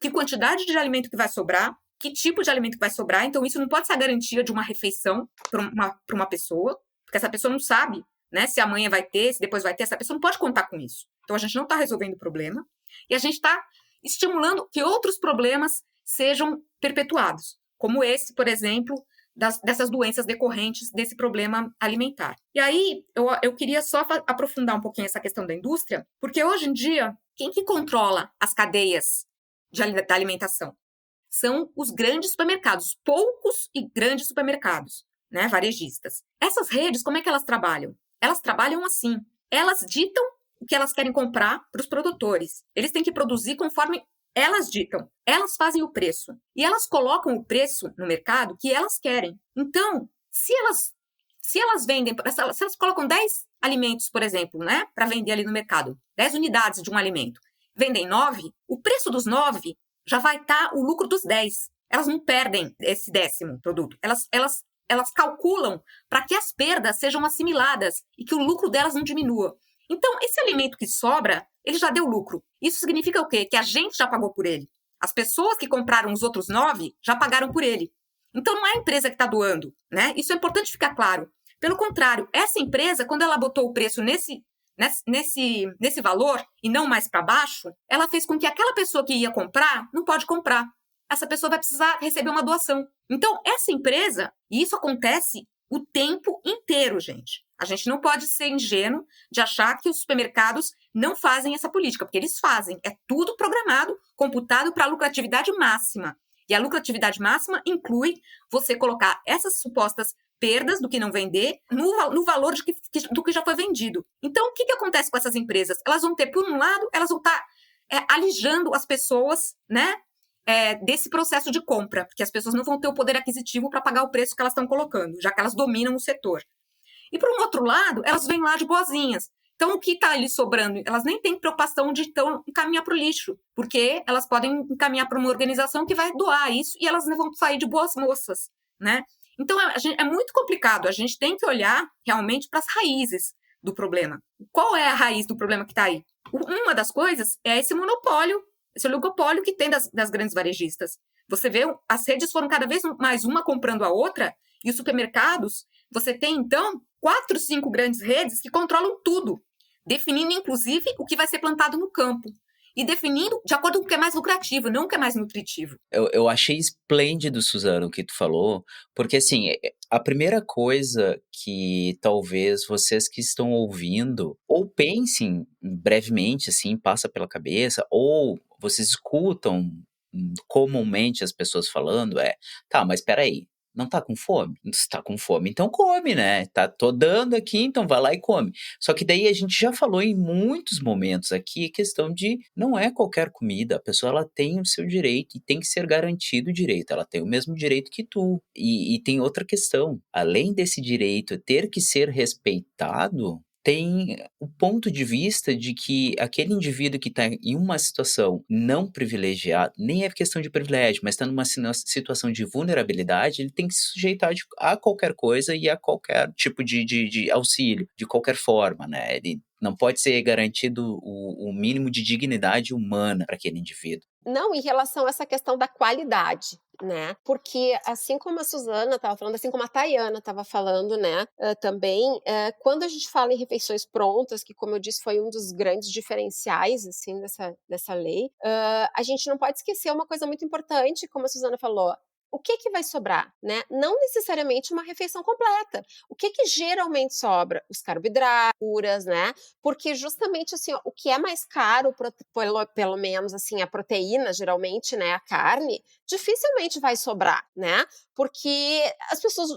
Speaker 9: que quantidade de alimento que vai sobrar, que tipo de alimento que vai sobrar. Então, isso não pode ser a garantia de uma refeição para uma pessoa, porque essa pessoa não sabe, né, se amanhã vai ter, se depois vai ter, essa pessoa não pode contar com isso. Então, a gente não está resolvendo o problema e a gente está estimulando que outros problemas sejam perpetuados, como esse, por exemplo, dessas doenças decorrentes desse problema alimentar. E aí, eu queria só aprofundar um pouquinho essa questão da indústria, porque hoje em dia, quem que controla as cadeias da alimentação? São os grandes supermercados, poucos e grandes supermercados, né, varejistas. Essas redes, como é que elas trabalham? Elas trabalham assim, elas ditam o que elas querem comprar para os produtores. Eles têm que produzir conforme elas ditam, elas fazem o preço. E elas colocam o preço no mercado que elas querem. Então, se elas vendem, se elas colocam 10 alimentos, por exemplo, né, para vender ali no mercado, 10 unidades de um alimento, vendem 9, o preço dos 9 já vai estar o lucro dos 10. Elas não perdem esse 10º produto. Elas calculam para que as perdas sejam assimiladas e que o lucro delas não diminua. Então, esse alimento que sobra, ele já deu lucro. Isso significa o quê? Que a gente já pagou por ele. As pessoas que compraram os outros 9 já pagaram por ele. Então, não é a empresa que está doando, né? Isso é importante ficar claro. Pelo contrário, essa empresa, quando ela botou o preço nesse valor e não mais para baixo, ela fez com que aquela pessoa que ia comprar não pode comprar. Essa pessoa vai precisar receber uma doação. Então, essa empresa, e isso acontece o tempo inteiro, gente. A gente não pode ser ingênuo de achar que os supermercados não fazem essa política, porque eles fazem. É tudo programado, computado para a lucratividade máxima. E a lucratividade máxima inclui você colocar essas supostas perdas do que não vender no valor do que já foi vendido. Então, o que acontece com essas empresas? Elas vão ter, por um lado, elas vão estar alijando as pessoas, né, desse processo de compra, porque as pessoas não vão ter o poder aquisitivo para pagar o preço que elas estão colocando, já que elas dominam o setor. E, por um outro lado, elas vêm lá de boazinhas. Então, o que está ali sobrando? Elas nem têm preocupação de então encaminhar para o lixo, porque elas podem encaminhar para uma organização que vai doar isso e elas não vão sair de boas moças, né? Então, é muito complicado. A gente tem que olhar realmente para as raízes do problema. Qual é a raiz do problema que está aí? Uma das coisas é esse monopólio, esse oligopólio que tem das grandes varejistas. Você vê, as redes foram cada vez mais uma comprando a outra, e os supermercados, você tem, então, 4, 5 grandes redes que controlam tudo, definindo, inclusive, o que vai ser plantado no campo. E definindo de acordo com o que é mais lucrativo, não o que é mais nutritivo.
Speaker 4: Eu achei esplêndido, Suzana, o que tu falou, porque, assim, a primeira coisa que talvez vocês que estão ouvindo, ou pensem brevemente, assim, passa pela cabeça, ou vocês escutam comumente as pessoas falando tá, mas peraí, não tá com fome? Se tá com fome, então come, né? Tô dando aqui, então vai lá e come. Só que daí a gente já falou em muitos momentos aqui a questão de não é qualquer comida, a pessoa ela tem o seu direito e tem que ser garantido o direito, ela tem o mesmo direito que tu. E tem outra questão, além desse direito ter que ser respeitado, tem o ponto de vista de que aquele indivíduo que está em uma situação não privilegiada, nem é questão de privilégio, mas está numa situação de vulnerabilidade, ele tem que se sujeitar a qualquer coisa e a qualquer tipo de auxílio, de qualquer forma, né? Ele não pode ser garantido o mínimo de dignidade humana para aquele indivíduo.
Speaker 8: Não, em relação a essa questão da qualidade, né? Porque assim como a Suzana estava falando, assim como a Tayana estava falando, né? Também, quando a gente fala em refeições prontas, que como eu disse foi um dos grandes diferenciais assim dessa lei, a gente não pode esquecer uma coisa muito importante, como a Suzana falou. O que vai sobrar, né? Não necessariamente uma refeição completa. O que geralmente sobra? Os carboidratos, né? Porque justamente assim, ó, o que é mais caro, pelo menos assim, a proteína, geralmente, né, a carne, dificilmente vai sobrar, né? Porque as pessoas,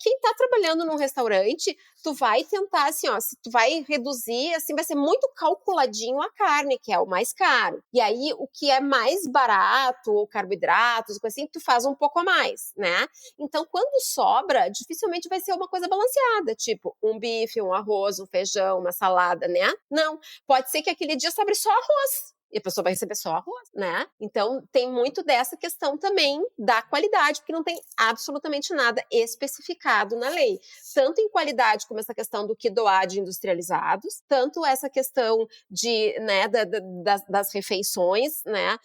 Speaker 8: quem tá trabalhando num restaurante, tu vai tentar assim, ó, se tu vai reduzir, assim, vai ser muito calculadinho a carne, que é o mais caro. E aí, o que é mais barato, ou carboidratos, coisa assim, tu faz um pouco a mais, né? Então, quando sobra, dificilmente vai ser uma coisa balanceada, tipo um bife, um arroz, um feijão, uma salada, né? Não, pode ser que aquele dia sobre só arroz. E a pessoa vai receber só arroz, né? Então, tem muito dessa questão também da qualidade, porque não tem absolutamente nada especificado na lei. Tanto em qualidade como essa questão do que doar de industrializados, tanto essa questão de, né, das refeições, né?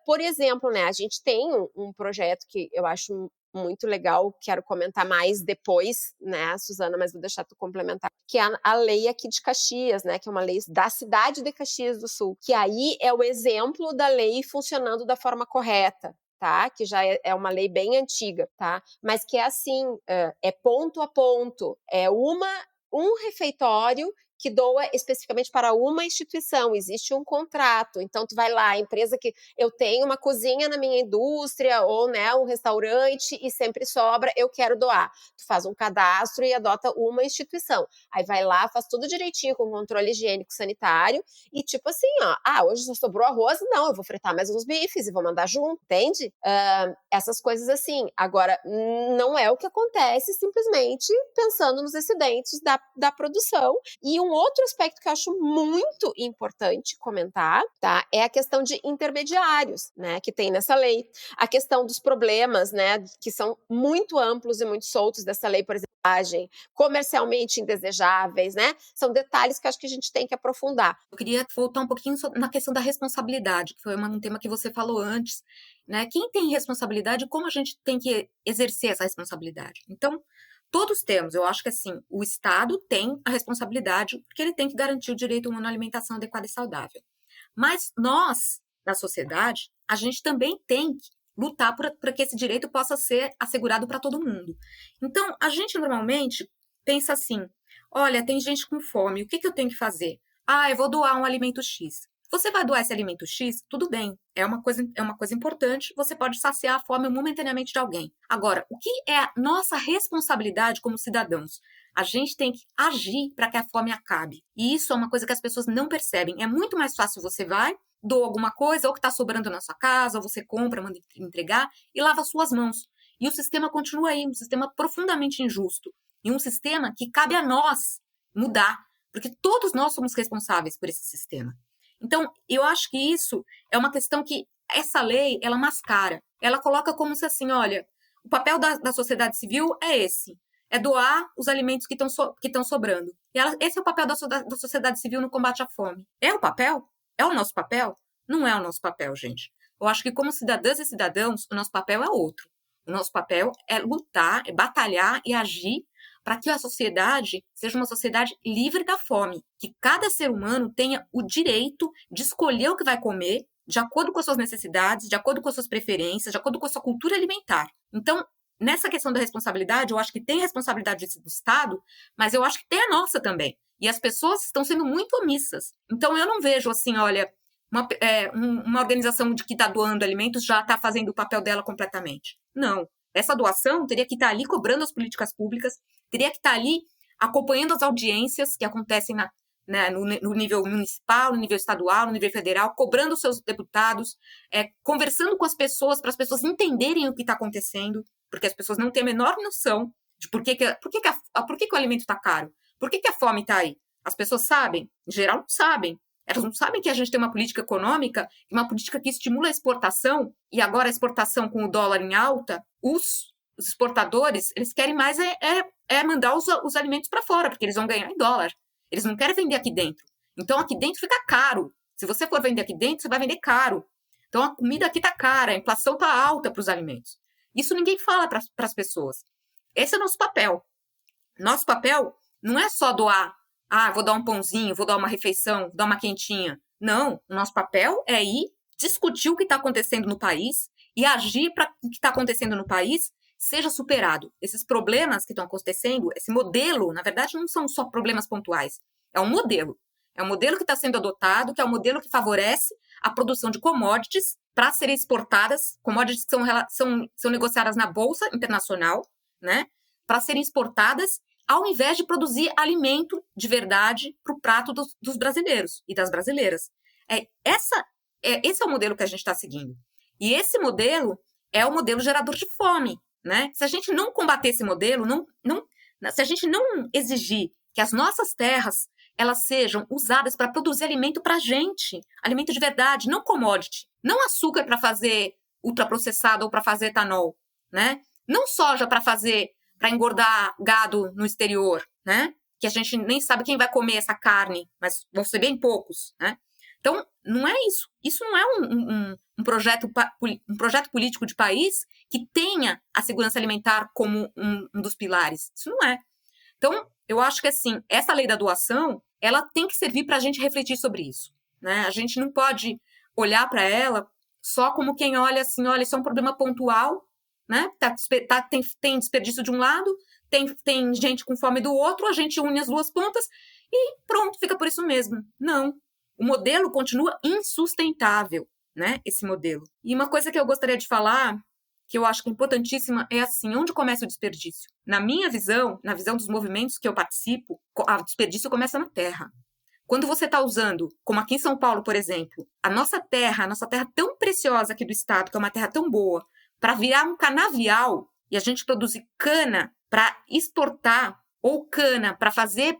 Speaker 8: Por exemplo, né, a gente tem um projeto que eu acho muito legal, quero comentar mais depois, né, Suzana, mas vou deixar tu complementar, que é a lei aqui de Caxias, né, que é uma lei da cidade de Caxias do Sul, que aí é o exemplo da lei funcionando da forma correta, tá? Que já é uma lei bem antiga, tá? Mas que é assim, é ponto a ponto, é um refeitório que doa especificamente para uma instituição, existe um contrato, então tu vai lá, a empresa que eu tenho uma cozinha na minha indústria, ou né, um restaurante, e sempre sobra, eu quero doar. Tu faz um cadastro e adota uma instituição, aí vai lá, faz tudo direitinho, com controle higiênico sanitário, e tipo assim, ó, hoje só sobrou arroz, não, eu vou fritar mais uns bifes e vou mandar junto, entende? Essas coisas assim. Agora, não é o que acontece simplesmente pensando nos excedentes da produção. E um outro aspecto que eu acho muito importante comentar, tá, é a questão de intermediários, né, que tem nessa lei. A questão dos problemas, né, que são muito amplos e muito soltos dessa lei, por exemplo, comercialmente indesejáveis, né, são detalhes que eu acho que a gente tem que aprofundar.
Speaker 9: Eu queria voltar um pouquinho na questão da responsabilidade, que foi um tema que você falou antes, né, quem tem responsabilidade, como a gente tem que exercer essa responsabilidade. Então, todos temos, eu acho que assim, o Estado tem a responsabilidade, porque ele tem que garantir o direito a uma alimentação adequada e saudável. Mas nós, da sociedade, a gente também tem que lutar para que esse direito possa ser assegurado para todo mundo. Então, a gente normalmente pensa assim, olha, tem gente com fome, o que eu tenho que fazer? Eu vou doar um alimento X. Você vai doar esse alimento X? Tudo bem, é uma coisa importante, você pode saciar a fome momentaneamente de alguém. Agora, o que é a nossa responsabilidade como cidadãos? A gente tem que agir para que a fome acabe. E isso é uma coisa que as pessoas não percebem. É muito mais fácil você vai, doa alguma coisa, ou que está sobrando na sua casa, ou você compra, manda entregar, e lava suas mãos. E o sistema continua aí, um sistema profundamente injusto. E um sistema que cabe a nós mudar, porque todos nós somos responsáveis por esse sistema. Então, eu acho que isso é uma questão que essa lei, ela mascara. Ela coloca como se assim, olha, o papel da sociedade civil é esse. É doar os alimentos que estão sobrando. E esse é o papel da sociedade civil no combate à fome. É o papel? É o nosso papel? Não é o nosso papel, gente. Eu acho que como cidadãs e cidadãos, o nosso papel é outro. O nosso papel é lutar, é batalhar e agir para que a sociedade seja uma sociedade livre da fome, que cada ser humano tenha o direito de escolher o que vai comer de acordo com as suas necessidades, de acordo com as suas preferências, de acordo com a sua cultura alimentar. Então, nessa questão da responsabilidade, eu acho que tem a responsabilidade do Estado, mas eu acho que tem a nossa também. E as pessoas estão sendo muito omissas. Então, eu não vejo assim, olha, uma organização que está doando alimentos já está fazendo o papel dela completamente. Não. Essa doação teria que estar ali cobrando as políticas públicas, teria que estar ali acompanhando as audiências que acontecem no nível municipal, no nível estadual, no nível federal, cobrando os seus deputados, conversando com as pessoas, para as pessoas entenderem o que está acontecendo, porque as pessoas não têm a menor noção de por que o alimento está caro, por que a fome está aí. As pessoas sabem? Em geral, não sabem. Elas não sabem que a gente tem uma política econômica, uma política que estimula a exportação, e agora a exportação com o dólar em alta, os exportadores, eles querem mais mandar os alimentos para fora, porque eles vão ganhar em dólar. Eles não querem vender aqui dentro. Então, aqui dentro fica caro. Se você for vender aqui dentro, você vai vender caro. Então, a comida aqui está cara, a inflação está alta para os alimentos. Isso ninguém fala para as pessoas. Esse é o nosso papel. Nosso papel não é só doar, vou dar um pãozinho, vou dar uma refeição, vou dar uma quentinha. Não, o nosso papel é ir discutir o que está acontecendo no país e agir para que o que está acontecendo no país seja superado. Esses problemas que estão acontecendo, esse modelo, na verdade, não são só problemas pontuais. É um modelo. É um modelo que está sendo adotado, que é um modelo que favorece a produção de commodities para serem exportadas, commodities que são negociadas na Bolsa Internacional, né, para serem exportadas, ao invés de produzir alimento de verdade para o prato dos brasileiros e das brasileiras. Esse é o modelo que a gente está seguindo. E esse modelo é o modelo gerador de fome. Né? Se a gente não combater esse modelo, se a gente não exigir que as nossas terras elas sejam usadas para produzir alimento para a gente, alimento de verdade, não commodity, não açúcar para fazer ultraprocessado ou para fazer etanol, né? Não soja para engordar gado no exterior, né? Que a gente nem sabe quem vai comer essa carne, mas vão ser bem poucos, né? Então, não é isso. Isso não é um projeto político de país que tenha a segurança alimentar como um dos pilares. Isso não é. Então, eu acho que, assim, essa lei da doação, ela tem que servir para a gente refletir sobre isso, né? A gente não pode olhar para ela só como quem olha assim, olha, isso é um problema pontual, né? Tem desperdício de um lado, tem gente com fome do outro, a gente une as duas pontas e pronto, fica por isso mesmo. Não. O modelo continua insustentável, né? Esse modelo. E uma coisa que eu gostaria de falar, que eu acho que é importantíssima, é assim, onde começa o desperdício? Na minha visão, na visão dos movimentos que eu participo, o desperdício começa na terra. Quando você está usando, como aqui em São Paulo, por exemplo, a nossa terra tão preciosa aqui do estado, que é uma terra tão boa, para virar um canavial e a gente produzir cana para exportar, ou cana para fazer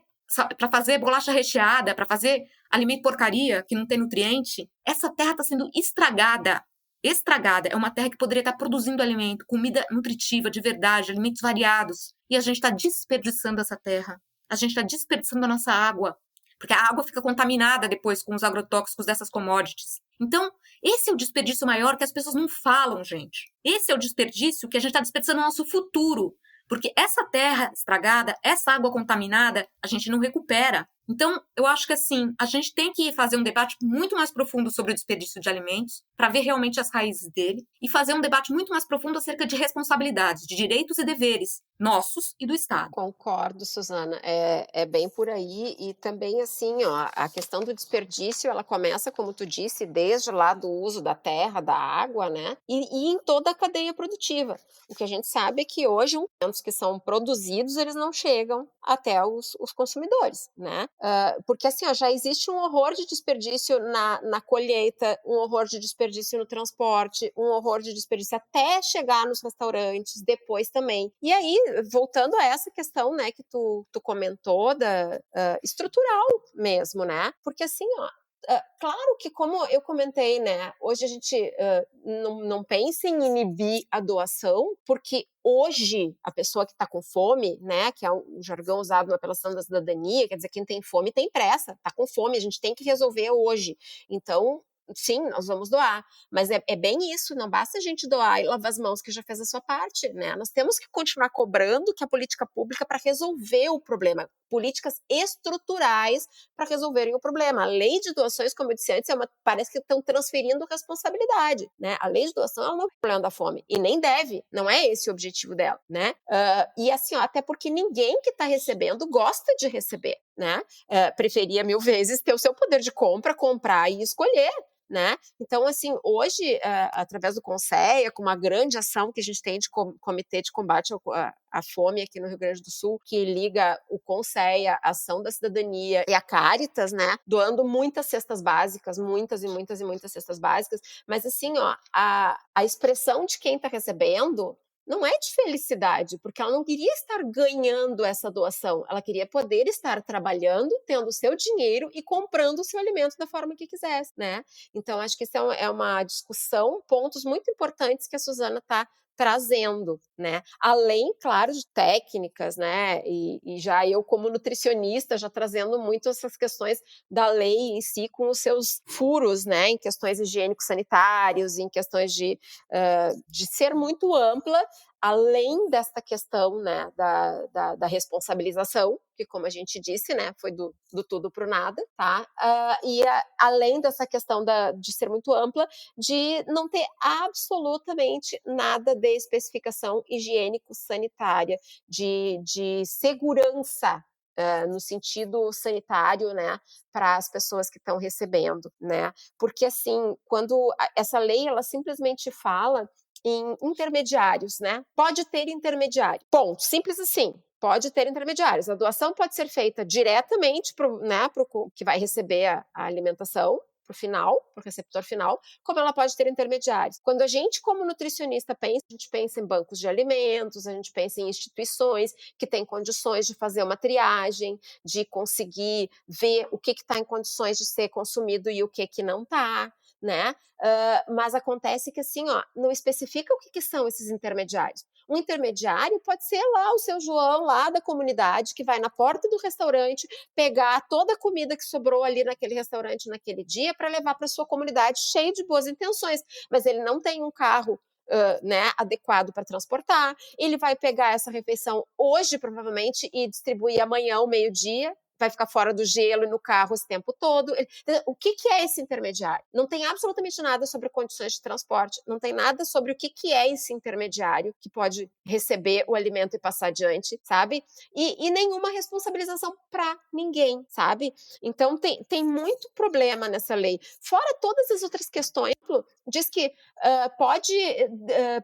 Speaker 9: bolacha recheada, para fazer alimento porcaria, que não tem nutriente, essa terra está sendo estragada. Estragada. É uma terra que poderia estar produzindo alimento, comida nutritiva, de verdade, alimentos variados. E a gente está desperdiçando essa terra. A gente está desperdiçando a nossa água. Porque a água fica contaminada depois com os agrotóxicos dessas commodities. Então, esse é o desperdício maior que as pessoas não falam, gente. Esse é o desperdício que a gente está desperdiçando no nosso futuro. Porque essa terra estragada, essa água contaminada, a gente não recupera. Então, eu acho que assim, a gente tem que fazer um debate muito mais profundo sobre o desperdício de alimentos, para ver realmente as raízes dele, e fazer um debate muito mais profundo acerca de responsabilidades, de direitos e deveres nossos e do Estado.
Speaker 8: Concordo, Suzana, é bem por aí, e também assim, ó, a questão do desperdício, ela começa, como tu disse, desde lá do uso da terra, da água, né, e em toda a cadeia produtiva. O que a gente sabe é que hoje, os alimentos que são produzidos, eles não chegam até os consumidores, né, porque assim, ó, já existe um horror de desperdício na colheita, um horror de desperdício no transporte, um horror de desperdício até chegar nos restaurantes, depois também. E aí, voltando a essa questão, né, que tu comentou, estrutural mesmo, né, porque assim, ó, claro que, como eu comentei, né, hoje a gente não pensa em inibir a doação, porque hoje a pessoa que está com fome, né, que é um jargão usado na apelação da cidadania, quer dizer, quem tem fome tem pressa, está com fome, a gente tem que resolver hoje. Então, sim, nós vamos doar, mas é bem isso, não basta a gente doar e lavar as mãos que já fez a sua parte, né? Nós temos que continuar cobrando que a política pública para resolver o problema, políticas estruturais para resolverem o problema. A lei de doações, como eu disse antes, parece que estão transferindo responsabilidade, né? A lei de doação ela não é o problema da fome, e nem deve, não é esse o objetivo dela, né? E assim, ó, até porque ninguém que está recebendo gosta de receber, né? Preferia 1000 vezes ter o seu poder de compra, comprar e escolher, né? Então, assim, hoje, através do CONSEA, com uma grande ação que a gente tem de Comitê de Combate à Fome aqui no Rio Grande do Sul, que liga o CONSEA, a Ação da Cidadania e a Caritas, né? Doando muitas cestas básicas, muitas cestas básicas, mas assim, ó, a expressão de quem está recebendo não é de felicidade, porque ela não queria estar ganhando essa doação, ela queria poder estar trabalhando, tendo o seu dinheiro e comprando o seu alimento da forma que quisesse, né? Então, acho que isso é uma discussão, pontos muito importantes que a Suzana está trazendo, né? Além, claro, de técnicas, né? E já eu, como nutricionista, já trazendo muito essas questões da lei em si, com os seus furos, né? Em questões higiênico-sanitários, em questões de ser muito ampla, além desta questão, né, da responsabilização, que, como a gente disse, né, foi do tudo para o nada, tá? Além dessa questão de ser muito ampla, de não ter absolutamente nada de especificação higiênico-sanitária, de segurança, no sentido sanitário, né, para as pessoas que estão recebendo, né? Porque, assim, quando essa lei, ela simplesmente fala em intermediários, né? Pode ter intermediário. Ponto. Simples assim. Pode ter intermediários. A doação pode ser feita diretamente para o que vai receber a alimentação, para o receptor final, como ela pode ter intermediários. Quando a gente, como nutricionista, pensa, a gente pensa em bancos de alimentos, a gente pensa em instituições que têm condições de fazer uma triagem, de conseguir ver o que está em condições de ser consumido e o que não está, né? Mas acontece que, assim, ó, não especifica o que são esses intermediários. Um intermediário pode ser lá o seu João, lá da comunidade, que vai na porta do restaurante pegar toda a comida que sobrou ali naquele restaurante naquele dia para levar para sua comunidade, cheio de boas intenções, mas ele não tem um carro né, adequado para transportar, ele vai pegar essa refeição hoje, provavelmente, e distribuir amanhã ao meio-dia, vai ficar fora do gelo e no carro esse tempo todo. O que é esse intermediário? Não tem absolutamente nada sobre condições de transporte, não tem nada sobre o que é esse intermediário que pode receber o alimento e passar adiante, sabe? E nenhuma responsabilização para ninguém, sabe? Então tem muito problema nessa lei. Fora todas as outras questões, diz que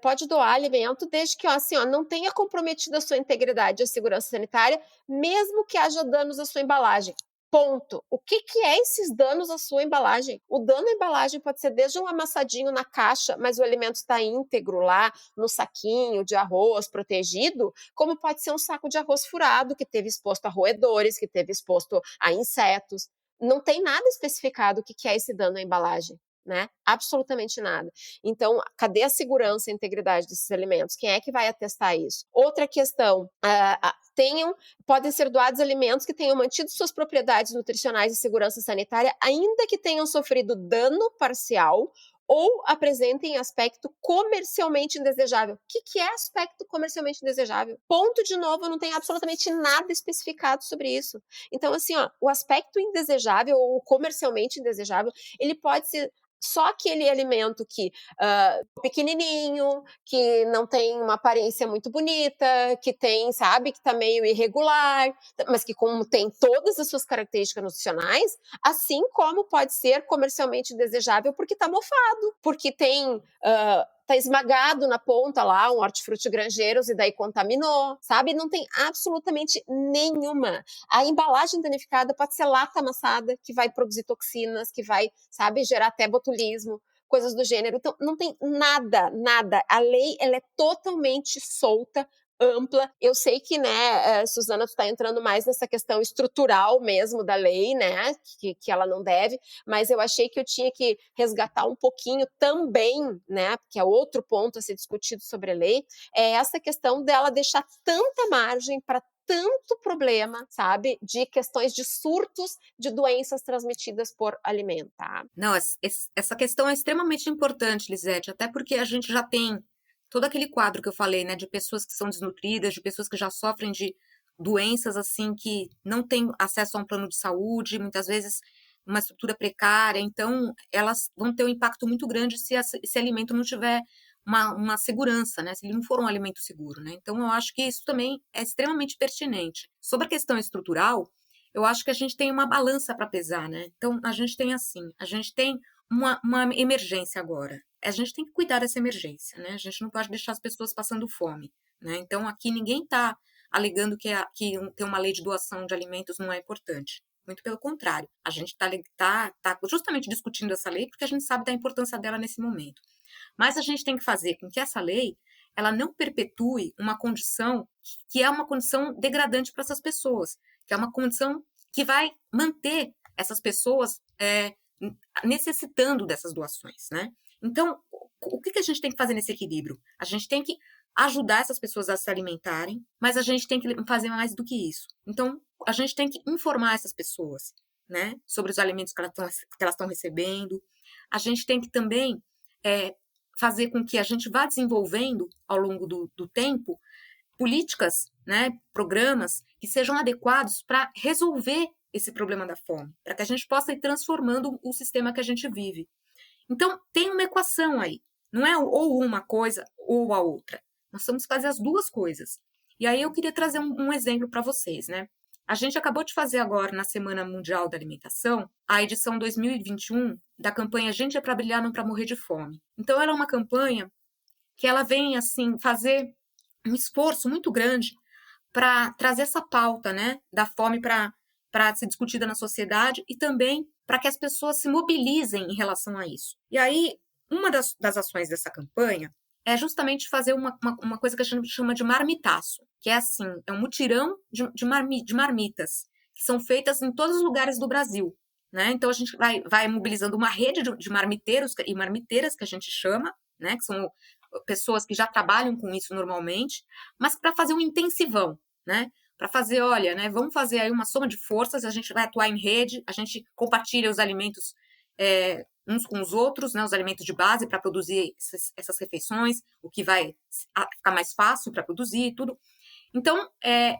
Speaker 8: pode doar alimento desde que não tenha comprometido a sua integridade e a segurança sanitária, mesmo que haja danos à sua embalagem. Ponto. O que é esses danos à sua embalagem? O dano à embalagem pode ser desde um amassadinho na caixa, mas o alimento está íntegro lá no saquinho de arroz protegido, como pode ser um saco de arroz furado que teve exposto a roedores, que teve exposto a insetos. Não tem nada especificado o que é esse dano à embalagem, né? Absolutamente nada. Então, cadê a segurança e a integridade desses alimentos? Quem é que vai atestar isso? Outra questão, podem ser doados alimentos que tenham mantido suas propriedades nutricionais e segurança sanitária, ainda que tenham sofrido dano parcial ou apresentem aspecto comercialmente indesejável. O que é aspecto comercialmente indesejável? Ponto, de novo, não tem absolutamente nada especificado sobre isso. Então, assim, ó, o aspecto indesejável ou comercialmente indesejável, ele pode ser só aquele alimento que pequenininho, que não tem uma aparência muito bonita, que tem, sabe, que tá meio irregular, mas que como tem todas as suas características nutricionais, assim como pode ser comercialmente desejável porque tá mofado, porque tem tá esmagado na ponta lá, um hortifruti Grangeiros, e daí contaminou, sabe? Não tem absolutamente nenhuma. A embalagem danificada pode ser lata amassada, que vai produzir toxinas, que vai, sabe, gerar até botulismo, coisas do gênero. Então, não tem nada. A lei, ela é totalmente solta, ampla. Eu sei que, né, Suzana, tu está entrando mais nessa questão estrutural mesmo da lei, né, que ela não deve, mas eu achei que eu tinha que resgatar um pouquinho também, né, que é outro ponto a ser discutido sobre a lei, é essa questão dela deixar tanta margem para tanto problema, sabe, de questões de surtos de doenças transmitidas por alimento, tá?
Speaker 9: Não, essa questão é extremamente importante, Lisete, até porque a gente já tem todo aquele quadro que eu falei, né, de pessoas que são desnutridas, de pessoas que já sofrem de doenças, assim, que não têm acesso a um plano de saúde, muitas vezes uma estrutura precária, então elas vão ter um impacto muito grande se esse alimento não tiver uma segurança, né, se ele não for um alimento seguro, né, então eu acho que isso também é extremamente pertinente. Sobre a questão estrutural, eu acho que a gente tem uma balança para pesar, né, então a gente tem assim, a gente tem uma emergência agora. A gente tem que cuidar dessa emergência, né? A gente não pode deixar as pessoas passando fome, né? Então, aqui ninguém está alegando que ter uma lei de doação de alimentos não é importante. Muito pelo contrário. A gente tá justamente discutindo essa lei porque a gente sabe da importância dela nesse momento. Mas a gente tem que fazer com que essa lei ela não perpetue uma condição que é uma condição degradante para essas pessoas, que é uma condição que vai manter essas pessoas necessitando dessas doações, né? Então, o que a gente tem que fazer nesse equilíbrio? A gente tem que ajudar essas pessoas a se alimentarem, mas a gente tem que fazer mais do que isso. Então, a gente tem que informar essas pessoas, né, sobre os alimentos que elas estão recebendo. A gente tem que também fazer com que a gente vá desenvolvendo, ao longo do tempo, políticas, né, programas que sejam adequados para resolver esse problema da fome, para que a gente possa ir transformando o sistema que a gente vive. Então, tem uma equação aí. Não é ou uma coisa ou a outra. Nós temos que fazer as duas coisas. E aí eu queria trazer um exemplo para vocês, né? A gente acabou de fazer agora, na Semana Mundial da Alimentação, a edição 2021 da campanha Gente é para Brilhar, não para Morrer de Fome. Então, ela é uma campanha que ela vem, assim, fazer um esforço muito grande para trazer essa pauta, né, da fome para ser discutida na sociedade e também para que as pessoas se mobilizem em relação a isso. E aí, uma das ações dessa campanha é justamente fazer uma coisa que a gente chama de marmitaço, que é assim, é um mutirão de marmitas, que são feitas em todos os lugares do Brasil, né? Então, a gente vai mobilizando uma rede de marmiteiros e marmiteiras, que a gente chama, né, que são pessoas que já trabalham com isso normalmente, mas para fazer um intensivão, né? Para fazer, olha, né, vamos fazer aí uma soma de forças, a gente vai atuar em rede, a gente compartilha os alimentos uns com os outros, né, os alimentos de base para produzir essas refeições, o que vai ficar mais fácil para produzir e tudo. Então,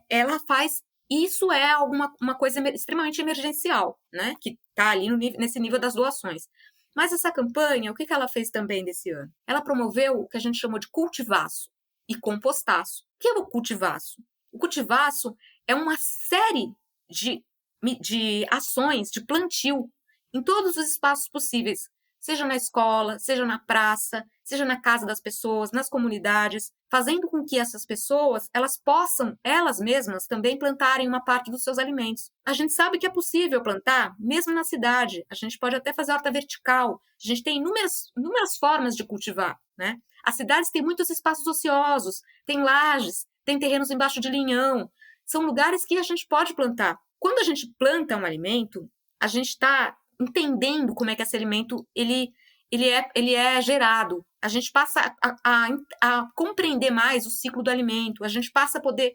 Speaker 9: ela faz, isso é uma coisa extremamente emergencial, né, que está ali nesse nível das doações. Mas essa campanha, o que ela fez também desse ano? Ela promoveu o que a gente chamou de cultivaço e compostaço. O que é o cultivaço? O cultivaço é uma série de ações de plantio em todos os espaços possíveis, seja na escola, seja na praça, seja na casa das pessoas, nas comunidades, fazendo com que essas pessoas, elas possam, elas mesmas, também plantarem uma parte dos seus alimentos. A gente sabe que é possível plantar, mesmo na cidade. A gente pode até fazer horta vertical. A gente tem inúmeras formas de cultivar, né? As cidades têm muitos espaços ociosos, tem lajes, tem terrenos embaixo de linhão. São lugares que a gente pode plantar. Quando a gente planta um alimento, a gente está entendendo como é que esse alimento ele é gerado. A gente passa a compreender mais o ciclo do alimento, a gente passa a poder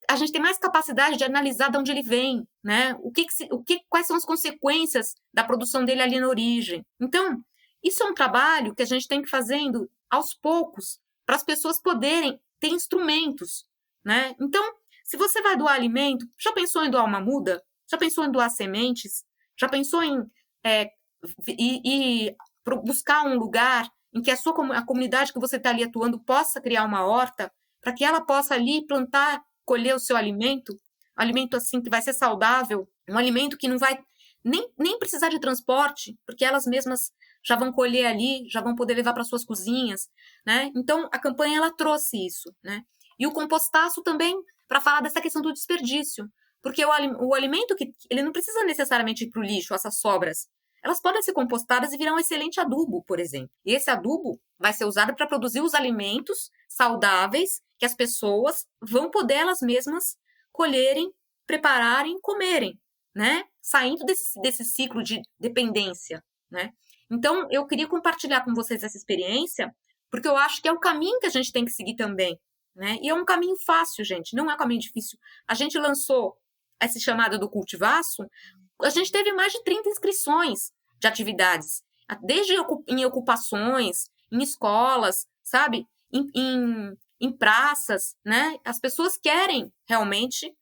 Speaker 9: a gente tem mais capacidade de analisar de onde ele vem, né? Quais são as consequências da produção dele ali na origem. Então, isso é um trabalho que a gente tem que ir fazendo aos poucos para as pessoas poderem ter instrumentos, né? Então, se você vai doar alimento, já pensou em doar uma muda? Já pensou em doar sementes? Já pensou em buscar um lugar em que a comunidade que você está ali atuando possa criar uma horta, para que ela possa ali plantar, colher o seu alimento assim que vai ser saudável, um alimento que não vai nem precisar de transporte, porque elas mesmas já vão colher ali, já vão poder levar para suas cozinhas, né? Então, a campanha ela trouxe isso, né? E o compostaço também, para falar dessa questão do desperdício, porque o alimento ele não precisa necessariamente ir para o lixo, essas sobras. Elas podem ser compostadas e virar um excelente adubo, por exemplo. E esse adubo vai ser usado para produzir os alimentos saudáveis que as pessoas vão poder elas mesmas colherem, prepararem, comerem, né? Saindo desse ciclo de dependência, né? Então, eu queria compartilhar com vocês essa experiência, porque eu acho que é o caminho que a gente tem que seguir também, né? E é um caminho fácil, gente, não é um caminho difícil. A gente lançou esse chamado do cultivaço, a gente teve mais de 30 inscrições de atividades, desde em ocupações, em escolas, sabe? Em praças, né? As pessoas querem realmente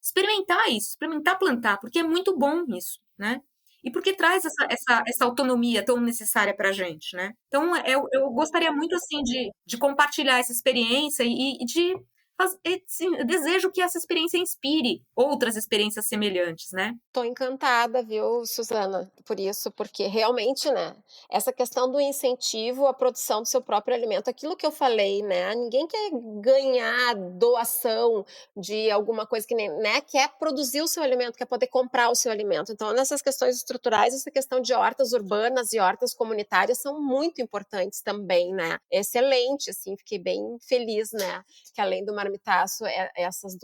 Speaker 9: experimentar isso, experimentar plantar, porque é muito bom isso, né? E porque traz essa autonomia tão necessária para a gente, né? Então, eu gostaria muito, assim, de compartilhar essa experiência e de eu desejo que essa experiência inspire outras experiências semelhantes, né?
Speaker 8: Tô encantada, viu, Suzana, por isso, porque realmente, né, essa questão do incentivo à produção do seu próprio alimento, aquilo que eu falei, né, ninguém quer ganhar doação de alguma coisa que nem, né, quer produzir o seu alimento, quer poder comprar o seu alimento. Então, nessas questões estruturais, essa questão de hortas urbanas e hortas comunitárias são muito importantes também, né? Excelente, assim, fiquei bem feliz, né, que além do marmitaço, esses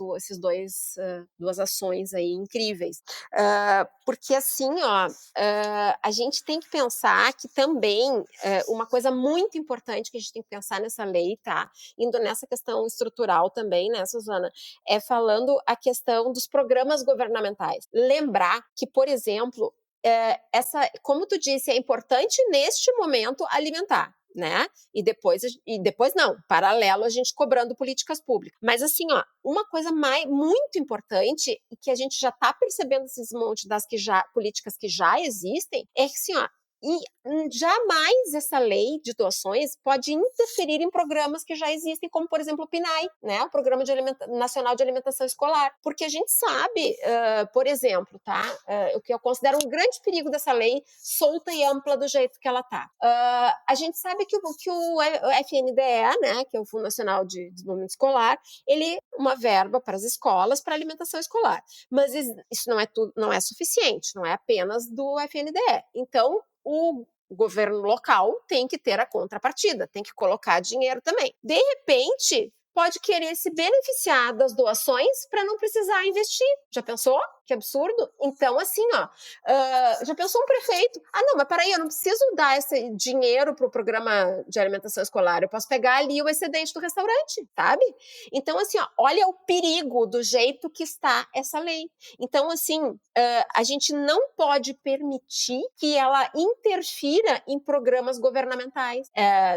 Speaker 8: duas ações aí incríveis. Porque assim, ó, a gente tem que pensar que também uma coisa muito importante que a gente tem que pensar nessa lei, tá? Indo nessa questão estrutural também, né, Suzana? É falando a questão dos programas governamentais. Lembrar que, por exemplo, como tu disse, é importante neste momento alimentar, né? E depois não, paralelo a gente cobrando políticas públicas. Mas assim, ó, uma coisa muito importante e que a gente já está percebendo esses montes das políticas que já existem é que assim, ó, e jamais essa lei de doações pode interferir em programas que já existem, como, por exemplo, o PNAE, né? O Programa Nacional de Alimentação Escolar. Porque a gente sabe, por exemplo, tá? O que eu considero um grande perigo dessa lei, solta e ampla do jeito que ela tá. A gente sabe que o FNDE, né? Que é o Fundo Nacional de Desenvolvimento Escolar, ele uma verba para as escolas, para alimentação escolar. Mas isso não é suficiente, não é apenas do FNDE. Então, o governo local tem que ter a contrapartida, tem que colocar dinheiro também. De repente, pode querer se beneficiar das doações para não precisar investir. Já pensou? Que absurdo. Então, assim, ó, já pensou um prefeito? Ah, não, mas peraí, eu não preciso dar esse dinheiro para o programa de alimentação escolar, eu posso pegar ali o excedente do restaurante, sabe? Então, assim, ó, olha o perigo do jeito que está essa lei. Então, assim, a gente não pode permitir que ela interfira em programas governamentais,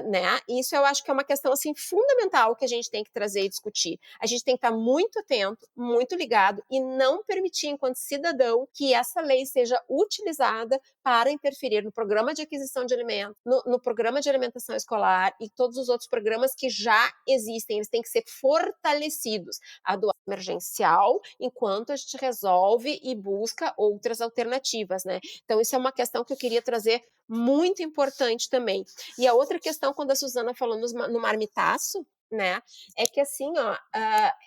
Speaker 8: né? Isso eu acho que é uma questão, assim, fundamental que a gente tem que trazer e discutir. A gente tem que estar muito atento, muito ligado e não permitir, enquanto cidadão, que essa lei seja utilizada para interferir no programa de aquisição de alimentos, no programa de alimentação escolar e todos os outros programas que já existem. Eles têm que ser fortalecidos. A doação emergencial, enquanto a gente resolve e busca outras alternativas, né? Então, isso é uma questão que eu queria trazer muito importante também. E a outra questão, quando a Suzana falou no marmitaço, né, é que assim, ó,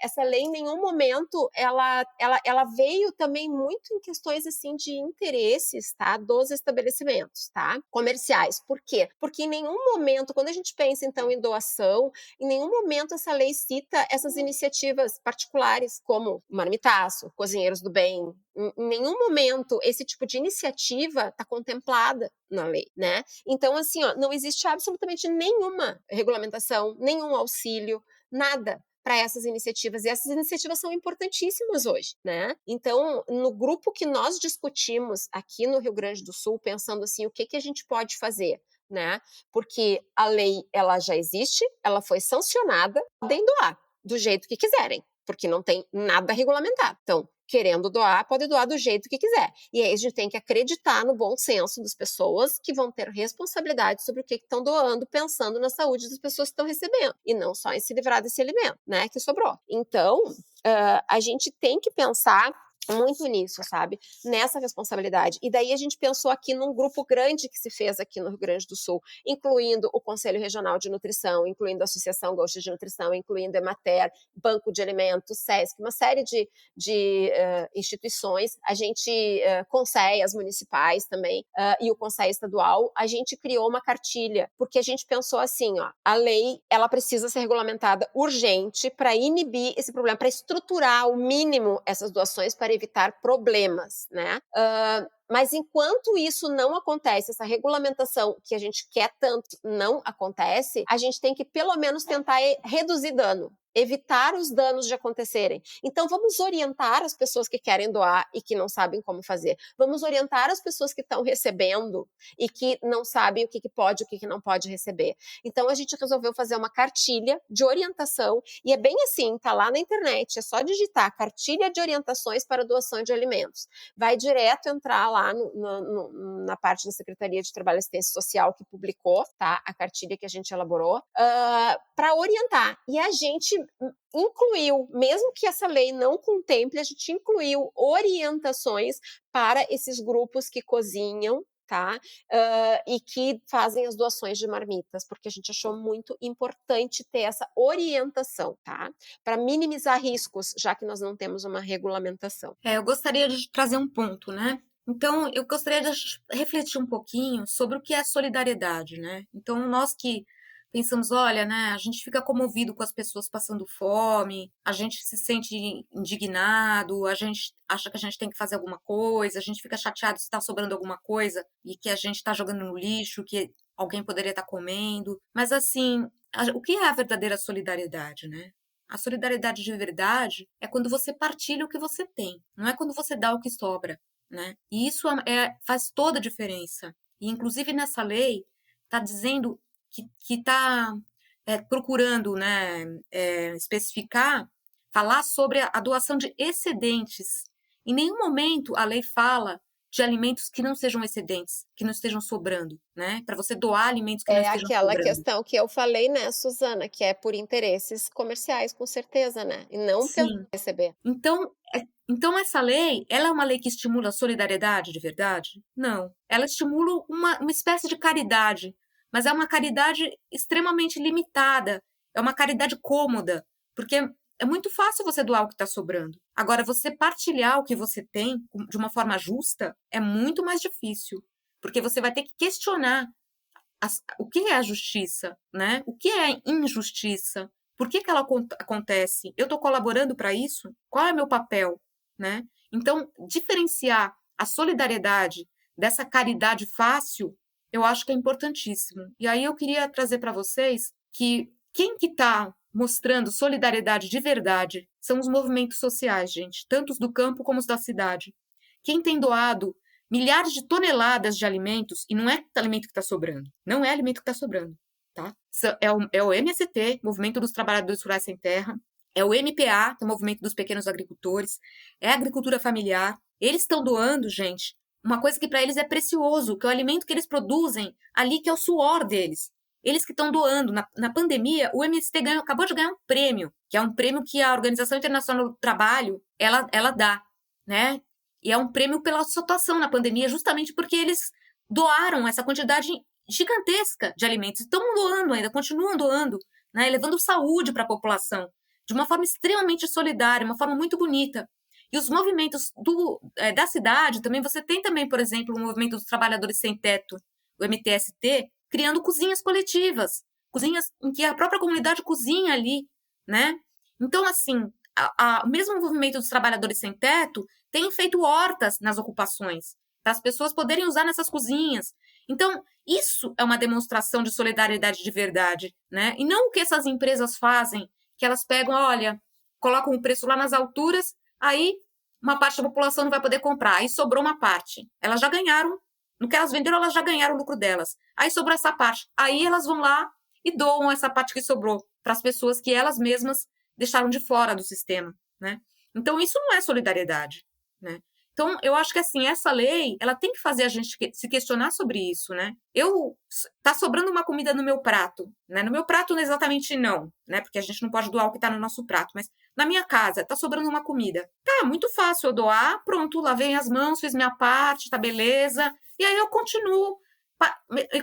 Speaker 8: essa lei em nenhum momento ela veio também muito em questões assim de interesses, tá, dos estabelecimentos, tá, comerciais. Por quê? Porque em nenhum momento, quando a gente pensa então em doação, em nenhum momento essa lei cita essas iniciativas particulares como o marmitaço, Cozinheiros do Bem. Em nenhum momento esse tipo de iniciativa está contemplada na lei, né? Então, assim, ó, não existe absolutamente nenhuma regulamentação, nenhum auxílio, nada para essas iniciativas. E essas iniciativas são importantíssimas hoje, né? Então, no grupo que nós discutimos aqui no Rio Grande do Sul, pensando assim, o que a gente pode fazer, né? Porque a lei, ela já existe, ela foi sancionada, podem doar do jeito que quiserem, porque não tem nada regulamentado. Então, querendo doar, pode doar do jeito que quiser. E aí a gente tem que acreditar no bom senso das pessoas que vão ter responsabilidade sobre o que estão doando, pensando na saúde das pessoas que estão recebendo, e não só em se livrar desse alimento, né, que sobrou. Então, a gente tem que pensar muito nisso, sabe? Nessa responsabilidade. E daí a gente pensou aqui num grupo grande que se fez aqui no Rio Grande do Sul, incluindo o Conselho Regional de Nutrição, incluindo a Associação Gaúcha de Nutrição, incluindo a Emater, Banco de Alimentos, SESC, uma série de instituições. A gente, conselhos municipais também, e o Conselho Estadual, a gente criou uma cartilha, porque a gente pensou assim, ó, a lei, ela precisa ser regulamentada urgente para inibir esse problema, para estruturar ao mínimo essas doações para evitar problemas, né? Mas enquanto isso não acontece, essa regulamentação que a gente quer tanto não acontece, a gente tem que pelo menos tentar reduzir dano, evitar os danos de acontecerem. Então vamos orientar as pessoas que querem doar e que não sabem como fazer. Vamos orientar as pessoas que estão recebendo e que não sabem o que pode e o que não pode receber. Então a gente resolveu fazer uma cartilha de orientação e é bem assim, tá lá na internet, é só digitar cartilha de orientações para doação de alimentos. Vai direto entrar lá na parte da Secretaria de Trabalho e Assistência Social que publicou, tá, a cartilha que a gente elaborou, para orientar. E a gente incluiu, mesmo que essa lei não contemple, a gente incluiu orientações para esses grupos que cozinham, tá? E que fazem as doações de marmitas, porque a gente achou muito importante ter essa orientação, tá? Para minimizar riscos, já que nós não temos uma regulamentação.
Speaker 9: Eu gostaria de trazer um ponto, né? Então, eu gostaria de refletir um pouquinho sobre o que é solidariedade, né? Então, nós que pensamos, olha, né, a gente fica comovido com as pessoas passando fome, a gente se sente indignado, a gente acha que a gente tem que fazer alguma coisa, a gente fica chateado se está sobrando alguma coisa e que a gente está jogando no lixo, que alguém poderia estar comendo. Mas, assim, o que é a verdadeira solidariedade, né? A solidariedade de verdade é quando você partilha o que você tem, não é quando você dá o que sobra, né? E isso faz toda a diferença. E, inclusive, nessa lei, está dizendo que está procurando, né, especificar, falar sobre a doação de excedentes. Em nenhum momento a lei fala de alimentos que não sejam excedentes, que não estejam sobrando, né? Para você doar alimentos que não estejam sobrando.
Speaker 8: É aquela questão que eu falei, né, Suzana, que é por interesses comerciais, com certeza, né? E não pelo receber.
Speaker 9: Então, essa lei, ela é uma lei que estimula a solidariedade de verdade? Não. Ela estimula uma espécie de caridade, mas é uma caridade extremamente limitada, é uma caridade cômoda, porque é muito fácil você doar o que está sobrando. Agora, você partilhar o que você tem de uma forma justa é muito mais difícil, porque você vai ter que questionar o que é a justiça, né? O que é injustiça? Por que ela acontece? Eu estou colaborando para isso? Qual é o meu papel, né? Então, diferenciar a solidariedade dessa caridade fácil, eu acho que é importantíssimo. E aí eu queria trazer para vocês que quem que está mostrando solidariedade de verdade são os movimentos sociais, gente, tanto os do campo como os da cidade. Quem tem doado milhares de toneladas de alimentos, e não é alimento que está sobrando, não é alimento que está sobrando, tá? É o MST, Movimento dos Trabalhadores Rurais Sem Terra, é o MPA, que é o Movimento dos Pequenos Agricultores, é a agricultura familiar. Eles estão doando, gente, uma coisa que para eles é precioso, que é o alimento que eles produzem ali, que é o suor deles. Eles que estão doando. Na pandemia, o MST acabou de ganhar um prêmio, que é um prêmio que a Organização Internacional do Trabalho ela dá, né? E é um prêmio pela sua atuação na pandemia, justamente porque eles doaram essa quantidade gigantesca de alimentos. Estão doando ainda, continuam doando, né? Levando saúde para a população, de uma forma extremamente solidária, uma forma muito bonita. E os movimentos da cidade, também você tem também, por exemplo, o Movimento dos Trabalhadores Sem Teto, o MTST, criando cozinhas coletivas, cozinhas em que a própria comunidade cozinha ali, né? Então, assim, o mesmo Movimento dos Trabalhadores Sem Teto tem feito hortas nas ocupações, para as pessoas poderem usar nessas cozinhas. Então, isso é uma demonstração de solidariedade de verdade, né? E não o que essas empresas fazem, que elas pegam, olha, colocam o preço lá nas alturas, aí uma parte da população não vai poder comprar, aí sobrou uma parte. Elas já ganharam, no que elas venderam, elas já ganharam o lucro delas. Aí sobrou essa parte. Aí elas vão lá e doam essa parte que sobrou para as pessoas que elas mesmas deixaram de fora do sistema, né? Então, isso não é solidariedade, né? Então, eu acho que, assim, essa lei, ela tem que fazer a gente se questionar sobre isso, né? Tá sobrando uma comida no meu prato, né? No meu prato, exatamente não, né? Porque a gente não pode doar o que tá no nosso prato, mas na minha casa, tá sobrando uma comida. Tá, muito fácil eu doar, pronto, lavei as mãos, fiz minha parte, tá beleza. E aí eu continuo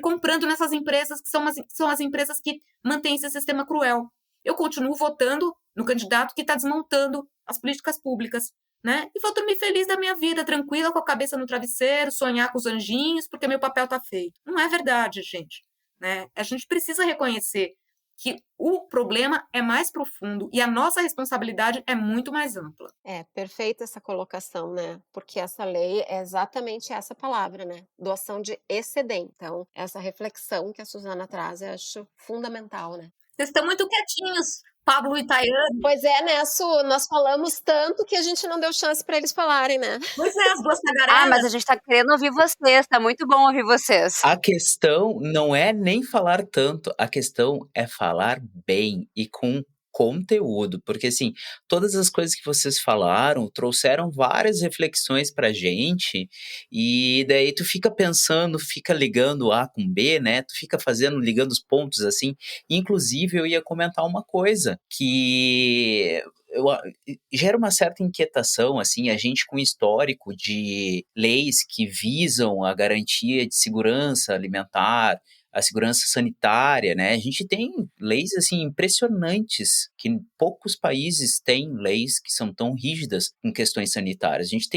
Speaker 9: comprando nessas empresas que são as empresas que mantêm esse sistema cruel. Eu continuo votando no candidato que está desmontando as políticas públicas, né? E vou dormir feliz da minha vida, tranquila, com a cabeça no travesseiro, sonhar com os anjinhos, porque meu papel está feito. Não é verdade, gente, né? A gente precisa reconhecer que o problema é mais profundo e a nossa responsabilidade é muito mais ampla.
Speaker 8: Perfeita essa colocação, né? Porque essa lei é exatamente essa palavra, né? Doação de excedente. Então, essa reflexão que a Suzana traz, eu acho fundamental, né?
Speaker 9: Vocês estão muito quietinhos, Pablo e Tayane.
Speaker 8: Pois é, né, Su? Nós falamos tanto que a gente não deu chance para eles falarem, né?
Speaker 9: Pois é, as duas tagarelas.
Speaker 5: Mas a gente tá querendo ouvir vocês, tá muito bom ouvir vocês.
Speaker 4: A questão não é nem falar tanto, a questão é falar bem e com conteúdo, porque assim, todas as coisas que vocês falaram trouxeram várias reflexões pra gente, e daí tu fica pensando, fica ligando A com B, né? Tu fica ligando os pontos assim. Inclusive, eu ia comentar uma coisa que gera uma certa inquietação, assim, a gente com histórico de leis que visam a garantia de segurança alimentar, a segurança sanitária, né? A gente tem leis, assim, impressionantes, que poucos países têm leis que são tão rígidas em questões sanitárias. A gente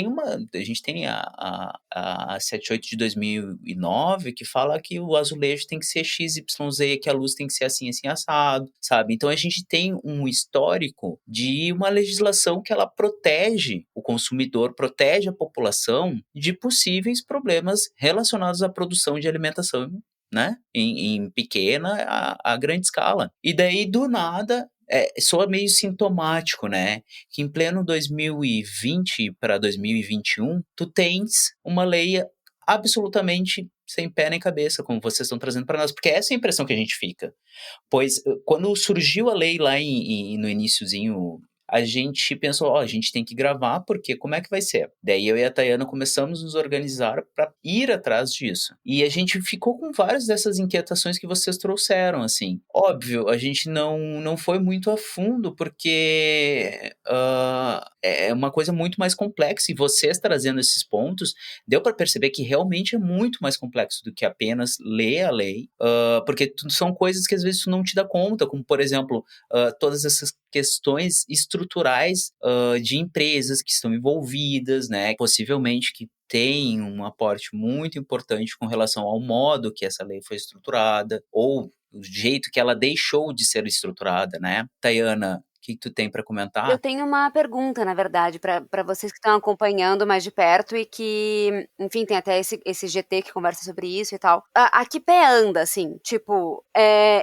Speaker 4: tem a 78 de 2009, que fala que o azulejo tem que ser XYZ, que a luz tem que ser assim, assim, assado, sabe? Então a gente tem um histórico de uma legislação que ela protege o consumidor, protege a população de possíveis problemas relacionados à produção de alimentação, né? Em pequena a grande escala. E daí, do nada, soa meio sintomático, né? Que em pleno 2020 para 2021, tu tens uma lei absolutamente sem pé nem cabeça, como vocês estão trazendo para nós, porque essa é a impressão que a gente fica. Pois, quando surgiu a lei lá no iniciozinho, a gente pensou, a gente tem que gravar, porque como é que vai ser? Daí eu e a Tayana começamos a nos organizar para ir atrás disso. E a gente ficou com várias dessas inquietações que vocês trouxeram, assim. Óbvio, a gente não foi muito a fundo, porque é uma coisa muito mais complexa, e vocês trazendo esses pontos, deu para perceber que realmente é muito mais complexo do que apenas ler a lei, porque são coisas que às vezes tu não te dá conta, como, por exemplo, todas essas questões estruturais de empresas que estão envolvidas, né, possivelmente que tem um aporte muito importante com relação ao modo que essa lei foi estruturada, ou o jeito que ela deixou de ser estruturada, né? Tayana, o que tu tem para comentar?
Speaker 5: Eu tenho uma pergunta, na verdade, para vocês que estão acompanhando mais de perto e que, enfim, tem até esse GT que conversa sobre isso e tal. A que pé anda, assim? Tipo,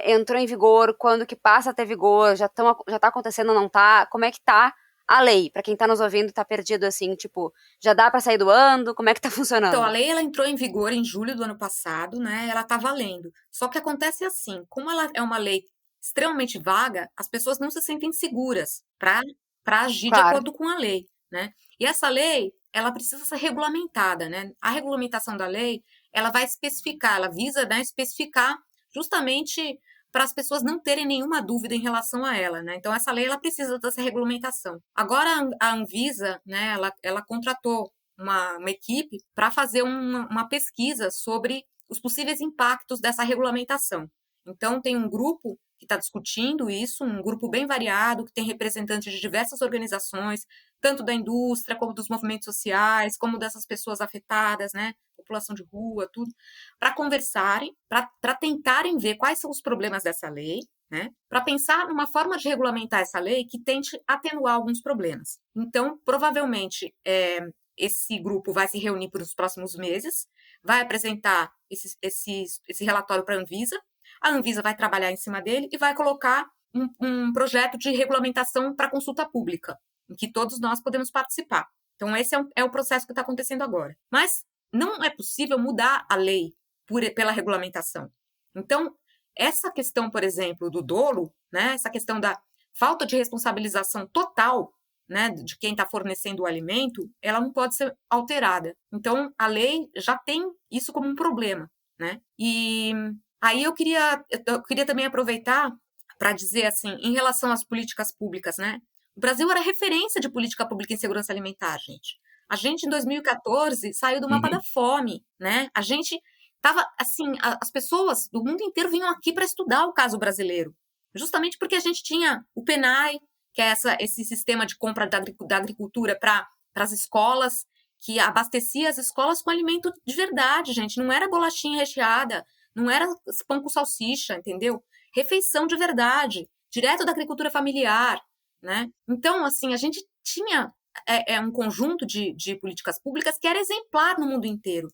Speaker 5: entrou em vigor, quando que passa a ter vigor, já tá acontecendo ou não tá? Como é que tá a lei? Pra quem tá nos ouvindo e tá perdido, assim, tipo, já dá pra sair doando? Como é que tá funcionando?
Speaker 9: Então, a lei, ela entrou em vigor em julho do ano passado, né? Ela tá valendo. Só que acontece assim, como ela é uma lei extremamente vaga, as pessoas não se sentem seguras para agir de acordo com a lei, né? E essa lei, ela precisa ser regulamentada, né? A regulamentação da lei, ela vai especificar, ela visa, né, especificar justamente para as pessoas não terem nenhuma dúvida em relação a ela, né? Então, essa lei, ela precisa dessa regulamentação. Agora, a Anvisa, né, ela contratou uma equipe para fazer uma pesquisa sobre os possíveis impactos dessa regulamentação. Então, tem um grupo que está discutindo isso, um grupo bem variado, que tem representantes de diversas organizações, tanto da indústria, como dos movimentos sociais, como dessas pessoas afetadas, né, população de rua, tudo, para conversarem, para tentarem ver quais são os problemas dessa lei, né, para pensar numa forma de regulamentar essa lei que tente atenuar alguns problemas. Então, provavelmente, esse grupo vai se reunir por os próximos meses, vai apresentar esse relatório para a Anvisa vai trabalhar em cima dele e vai colocar um projeto de regulamentação para consulta pública, em que todos nós podemos participar. Então, esse é o processo que está acontecendo agora. Mas não é possível mudar a lei pela regulamentação. Então, essa questão, por exemplo, do dolo, né, essa questão da falta de responsabilização total, né, de quem está fornecendo o alimento, ela não pode ser alterada. Então, a lei já tem isso como um problema, né? E aí eu queria também aproveitar para dizer assim, em relação às políticas públicas, né? O Brasil era referência de política pública em segurança alimentar, gente. A gente, em 2014, saiu do mapa da fome, né? A gente estava, assim, as pessoas do mundo inteiro vinham aqui para estudar o caso brasileiro, justamente porque a gente tinha o PNAE, que é esse sistema de compra da agricultura para as escolas, que abastecia as escolas com alimento de verdade, gente. Não era bolachinha recheada, não era pão com salsicha, entendeu? Refeição de verdade, direto da agricultura familiar, né? Então, assim, a gente tinha um conjunto de políticas públicas que era exemplar no mundo inteiro.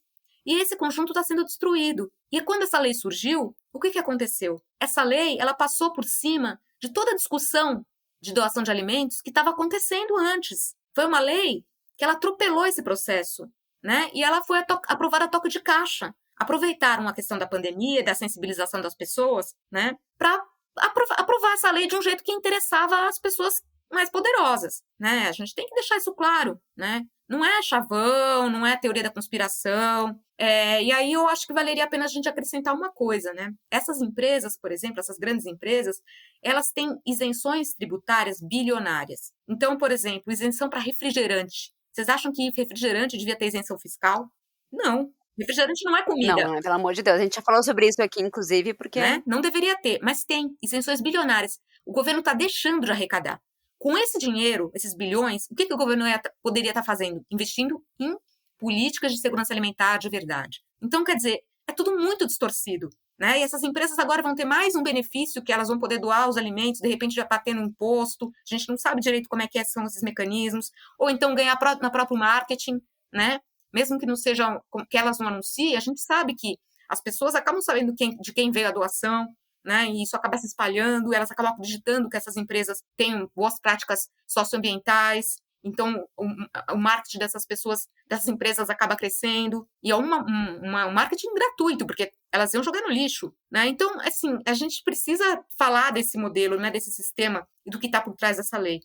Speaker 9: E esse conjunto está sendo destruído. E quando essa lei surgiu, o que aconteceu? Essa lei, ela passou por cima de toda a discussão de doação de alimentos que estava acontecendo antes. Foi uma lei que ela atropelou esse processo, né? E ela foi aprovada a toque de caixa. Aproveitaram a questão da pandemia, da sensibilização das pessoas, né, para aprovar essa lei de um jeito que interessava as pessoas mais poderosas, né? A gente tem que deixar isso claro, né? Não é chavão, não é teoria da conspiração. E aí eu acho que valeria a pena a gente acrescentar uma coisa, né? Essas empresas, por exemplo, essas grandes empresas, elas têm isenções tributárias bilionárias. Então, por exemplo, isenção para refrigerante. Vocês acham que refrigerante devia ter isenção fiscal? Não. Refrigerante não é comida.
Speaker 5: Não, pelo amor de Deus. A gente já falou sobre isso aqui, inclusive, porque...
Speaker 9: Né? Não deveria ter, mas tem isenções bilionárias. O governo está deixando de arrecadar. Com esse dinheiro, esses bilhões, o que o governo poderia estar fazendo? Investindo em políticas de segurança alimentar de verdade. Então, quer dizer, é tudo muito distorcido. Né? E essas empresas agora vão ter mais um benefício que elas vão poder doar os alimentos, de repente já está tendo um imposto, a gente não sabe direito como é que são esses mecanismos, ou então ganhar no próprio marketing, né? Mesmo que não sejam, que elas não anunciem, a gente sabe que as pessoas acabam sabendo de quem veio a doação, né? E isso acaba se espalhando, elas acabam acreditando que essas empresas têm boas práticas socioambientais, então o marketing dessas pessoas, dessas empresas acaba crescendo, e é um marketing gratuito, porque elas iam jogar no lixo, né? Então, assim, a gente precisa falar desse modelo, né, desse sistema e do que está por trás dessa lei.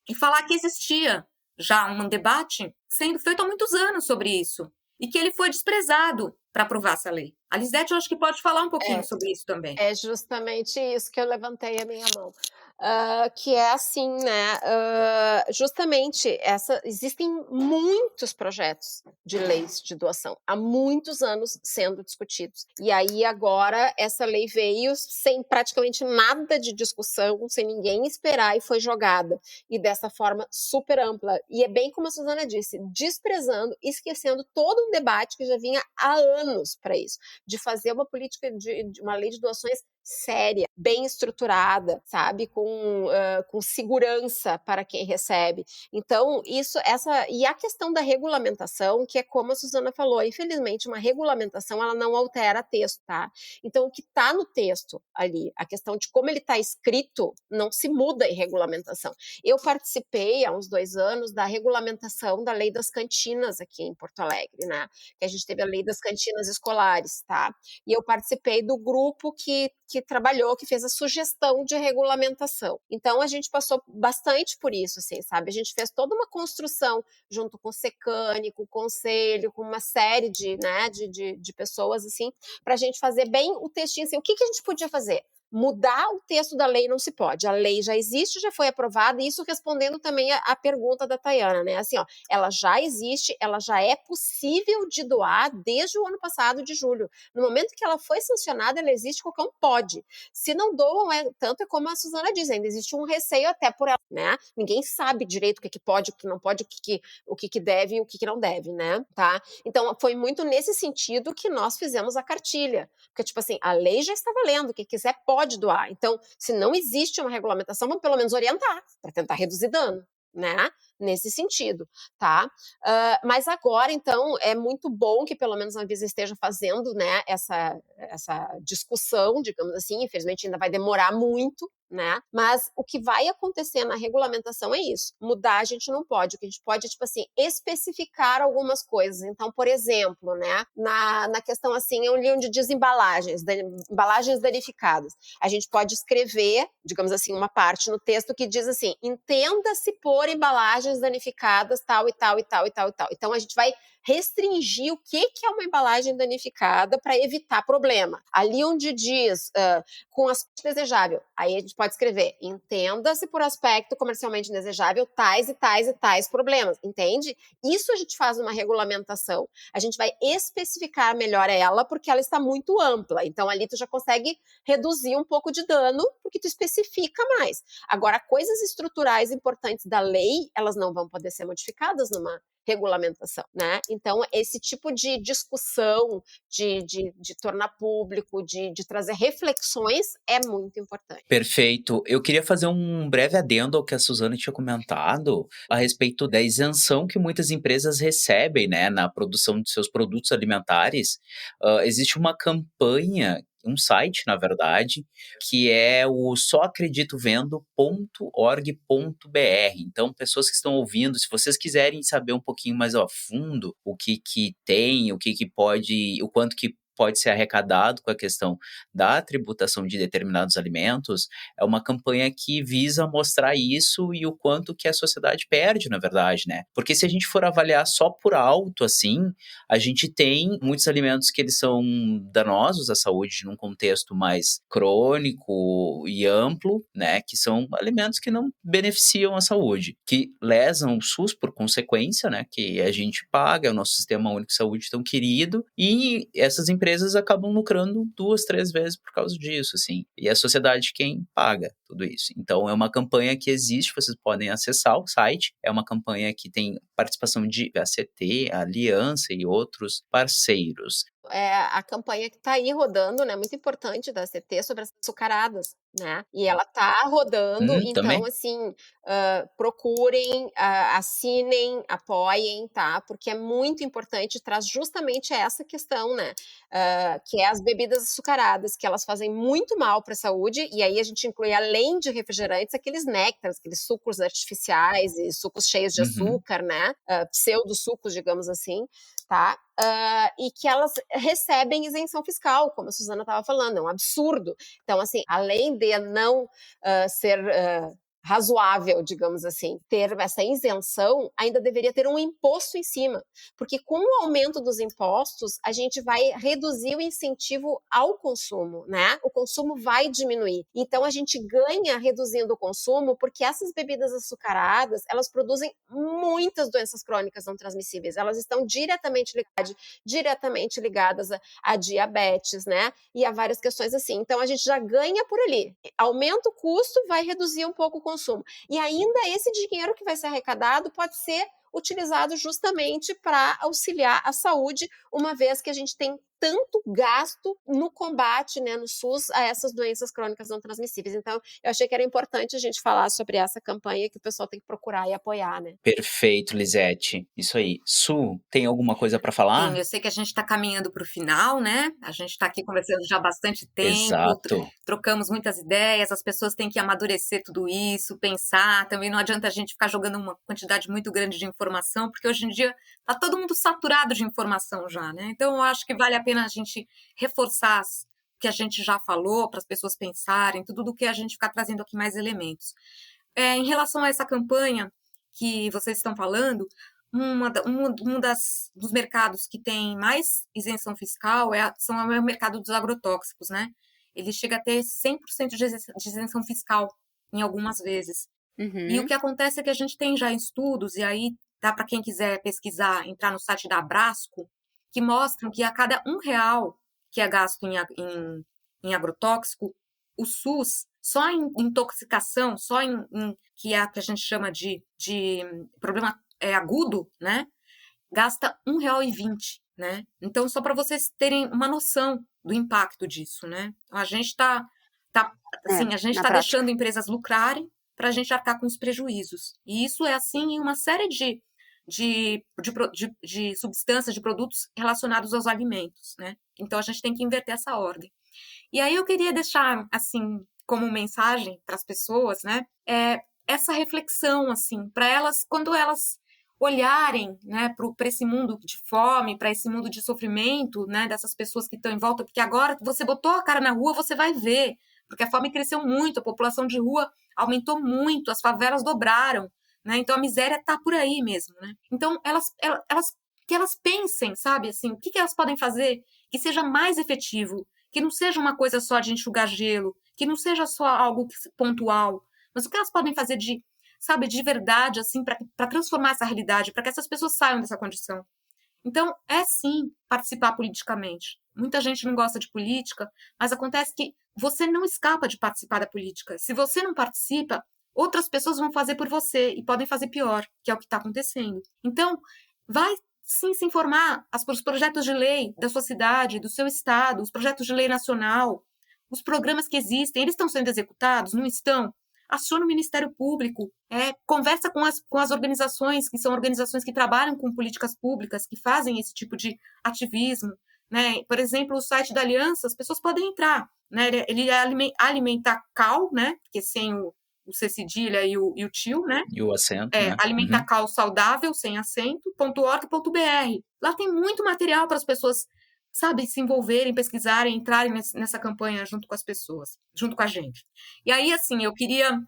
Speaker 9: E falar que existia já um debate sendo feito há muitos anos sobre isso, e que ele foi desprezado para aprovar essa lei. A Lisete, eu acho que pode falar um pouquinho sobre isso também.
Speaker 8: É justamente isso que eu levantei a minha mão. Que é assim, né? Justamente, existem muitos projetos de leis de doação, há muitos anos sendo discutidos. E aí, agora, essa lei veio sem praticamente nada de discussão, sem ninguém esperar, e foi jogada. E dessa forma super ampla. E é bem como a Suzana disse, desprezando, esquecendo todo um debate que já vinha há anos para isso, de fazer uma política de uma lei de doações séria, bem estruturada, sabe, com segurança para quem recebe. Então, e a questão da regulamentação, que é como a Suzana falou, infelizmente, uma regulamentação, ela não altera texto, tá? Então, o que está no texto ali, a questão de como ele está escrito, não se muda em regulamentação. Eu participei, há uns 2 anos, da regulamentação da lei das cantinas aqui em Porto Alegre, né? Que a gente teve a lei das cantinas escolares, tá? E eu participei do grupo que trabalhou, que fez a sugestão de regulamentação. Então, a gente passou bastante por isso, assim, sabe? A gente fez toda uma construção junto com o Secane, com o Conselho, com uma série de pessoas, assim, para a gente fazer bem o textinho, assim, o que a gente podia fazer? Mudar o texto da lei não se pode. A lei já existe, já foi aprovada, e isso respondendo também a pergunta da Tayana, né? Assim, ó, ela já existe, ela já é possível de doar desde o ano passado, de julho. No momento que ela foi sancionada, ela existe, qualquer um pode. Se não doam, tanto é como a Suzana diz, ainda existe um receio até por ela, né? Ninguém sabe direito o que pode, o que não pode, o que deve e o que não deve, né? Tá? Então, foi muito nesse sentido que nós fizemos a cartilha. Porque, tipo assim, a lei já está valendo, quem quiser pode doar. Então, se não existe uma regulamentação, vamos pelo menos orientar, para tentar reduzir dano, né? Nesse sentido, tá? Mas agora, então, é muito bom que pelo menos a Anvisa esteja fazendo, né, essa discussão, digamos assim. Infelizmente ainda vai demorar muito, né? Mas o que vai acontecer na regulamentação é isso. Mudar a gente não pode. O que a gente pode é, tipo assim, especificar algumas coisas. Então, por exemplo, né, na questão assim, onde diz embalagens danificadas, a gente pode escrever, digamos assim, uma parte no texto que diz assim: entenda-se por embalagens danificadas, tal e tal e tal e tal e tal. Então, a gente vai restringir o que é uma embalagem danificada para evitar problema. Ali onde diz com aspecto desejável, aí a gente pode escrever: entenda-se por aspecto comercialmente indesejável tais e tais e tais problemas, entende? Isso a gente faz uma regulamentação. A gente vai especificar melhor ela, porque ela está muito ampla. Então, ali tu já consegue reduzir um pouco de dano, porque tu especifica mais. Agora, coisas estruturais importantes da lei, elas não vão poder ser modificadas numa regulamentação, né? Então, esse tipo de discussão, de tornar público, de trazer reflexões é muito importante.
Speaker 4: Perfeito. Eu queria fazer um breve adendo ao que a Suzana tinha comentado a respeito da isenção que muitas empresas recebem, né, na produção de seus produtos alimentares. Existe uma campanha, um site, na verdade, que é o soacreditovendo.org.br. Então, pessoas que estão ouvindo, se vocês quiserem saber um pouquinho mais a fundo o que tem, o que pode, o quanto que pode ser arrecadado com a questão da tributação de determinados alimentos, é uma campanha que visa mostrar isso e o quanto que a sociedade perde, na verdade, né? Porque se a gente for avaliar só por alto, assim, a gente tem muitos alimentos que eles são danosos à saúde num contexto mais crônico e amplo, né? Que são alimentos que não beneficiam a saúde, que lesam o SUS por consequência, né? Que a gente paga, é o nosso Sistema Único de Saúde tão querido, e essas empresas acabam lucrando 2, 3 vezes por causa disso, assim. E é a sociedade quem paga tudo isso. Então, é uma campanha que existe, vocês podem acessar o site, é uma campanha que tem participação de ACT, Aliança e outros parceiros.
Speaker 8: A campanha que está aí rodando, né, muito importante da CT sobre as açucaradas, né? E ela está rodando, então
Speaker 4: Também.
Speaker 8: assim, procurem, assinem, apoiem, tá? Porque é muito importante, traz justamente essa questão, né? Que é as bebidas açucaradas, que elas fazem muito mal para a saúde, e aí a gente inclui, além de refrigerantes, aqueles néctares, aqueles sucos artificiais e sucos cheios de açúcar, né? Pseudo-sucos, digamos assim, tá? E que elas recebem isenção fiscal, como a Suzana estava falando, é um absurdo. Então, assim, além de não ser razoável, digamos assim, ter essa isenção, ainda deveria ter um imposto em cima, porque com o aumento dos impostos, a gente vai reduzir o incentivo ao consumo, né? O consumo vai diminuir. Então, a gente ganha reduzindo o consumo, porque essas bebidas açucaradas, elas produzem muitas doenças crônicas não transmissíveis, elas estão diretamente ligadas a diabetes, né? E a várias questões assim. Então, a gente já ganha por ali. Aumenta o custo, vai reduzir um pouco o consumo. E ainda esse dinheiro que vai ser arrecadado pode ser utilizado justamente para auxiliar a saúde, uma vez que a gente tem tanto gasto no combate, né, no SUS, a essas doenças crônicas não transmissíveis. Então, eu achei que era importante a gente falar sobre essa campanha que o pessoal tem que procurar e apoiar, né?
Speaker 4: Perfeito, Lisete. Isso aí. Su, tem alguma coisa para falar?
Speaker 9: Sim, eu sei que a gente está caminhando para o final, né? A gente está aqui conversando já há bastante tempo,
Speaker 4: Exato.
Speaker 9: trocamos muitas ideias, as pessoas têm que amadurecer tudo isso, pensar. Também não adianta a gente ficar jogando uma quantidade muito grande de informação, porque hoje em dia está todo mundo saturado de informação já, né? Então, eu acho que vale a pena a gente reforçar o que a gente já falou, para as pessoas pensarem, tudo do que a gente ficar trazendo aqui mais elementos. Em relação a essa campanha que vocês estão falando, dos mercados que tem mais isenção fiscal é o mercado dos agrotóxicos, né? Ele chega a ter 100% de isenção fiscal em algumas vezes. E o que acontece é que a gente tem já estudos, e aí dá para quem quiser pesquisar, entrar no site da Abrasco, que mostram que a cada R$1 que é gasto em agrotóxico, o SUS, só em intoxicação, só que é a que a gente chama de problema agudo, né? Gasta R$1,20, né? Então, só para vocês terem uma noção do impacto disso, né? A gente está deixando empresas lucrarem para a gente arcar com os prejuízos. E isso é assim em uma série de substâncias, de produtos relacionados aos alimentos, né? Então, a gente tem que inverter essa ordem. E aí eu queria deixar, assim, como mensagem para as pessoas, né? Essa reflexão, assim, para elas, quando elas olharem, né, para esse mundo de fome, para esse mundo de sofrimento, né, dessas pessoas que estão em volta, porque agora você botou a cara na rua, você vai ver, porque a fome cresceu muito, a população de rua aumentou muito, as favelas dobraram, né? Então a miséria está por aí mesmo, né? Então que elas pensem, sabe, assim, o que elas podem fazer que seja mais efetivo, que não seja uma coisa só de enxugar gelo, que não seja só algo pontual, mas o que elas podem fazer de verdade, assim, para transformar essa realidade, para que essas pessoas saiam dessa condição. Então, sim, participar politicamente. Muita gente não gosta de política, mas acontece que você não escapa de participar da política. Se você não participa, outras pessoas vão fazer por você e podem fazer pior, que é o que está acontecendo. Então, vai sim se informar os projetos de lei da sua cidade, do seu estado, os projetos de lei nacional, os programas que existem, eles estão sendo executados? Não estão? Aciona o Ministério Público, conversa com as organizações, que são organizações que trabalham com políticas públicas, que fazem esse tipo de ativismo, né? Por exemplo, o site da Aliança, as pessoas podem entrar, né? Ele é Alimentacal, né? Porque sem o C cedilha e o tio, né?
Speaker 4: E o acento, né?
Speaker 9: Alimentacal saudável, sem acento, .org.br. Lá tem muito material para as pessoas sabe, se envolverem, pesquisarem, entrarem nessa campanha junto com as pessoas, junto com a gente. E aí, assim, eu queria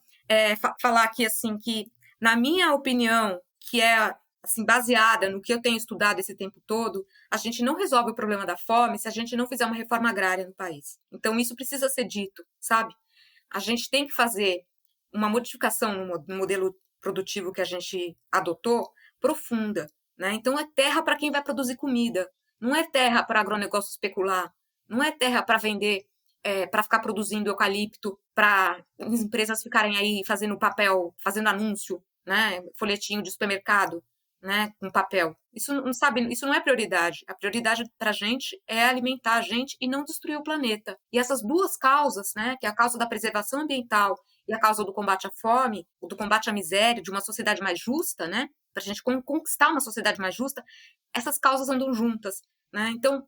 Speaker 9: falar aqui, assim, que, na minha opinião, que é, assim, baseada no que eu tenho estudado esse tempo todo, a gente não resolve o problema da fome se a gente não fizer uma reforma agrária no país. Então, isso precisa ser dito, sabe? A gente tem que fazer uma modificação no modelo produtivo que a gente adotou profunda, né? Então, é terra para quem vai produzir comida, não é terra para agronegócio especular, não é terra para vender, para ficar produzindo eucalipto, para as empresas ficarem aí fazendo papel, fazendo anúncio, né? Folhetinho de supermercado, né? Com papel. Isso não é prioridade. A prioridade para a gente é alimentar a gente e não destruir o planeta. E essas duas causas, né? Que é a causa da preservação ambiental e a causa do combate à fome, do combate à miséria, de uma sociedade mais justa, né? Para a gente conquistar uma sociedade mais justa, essas causas andam juntas, né? Então,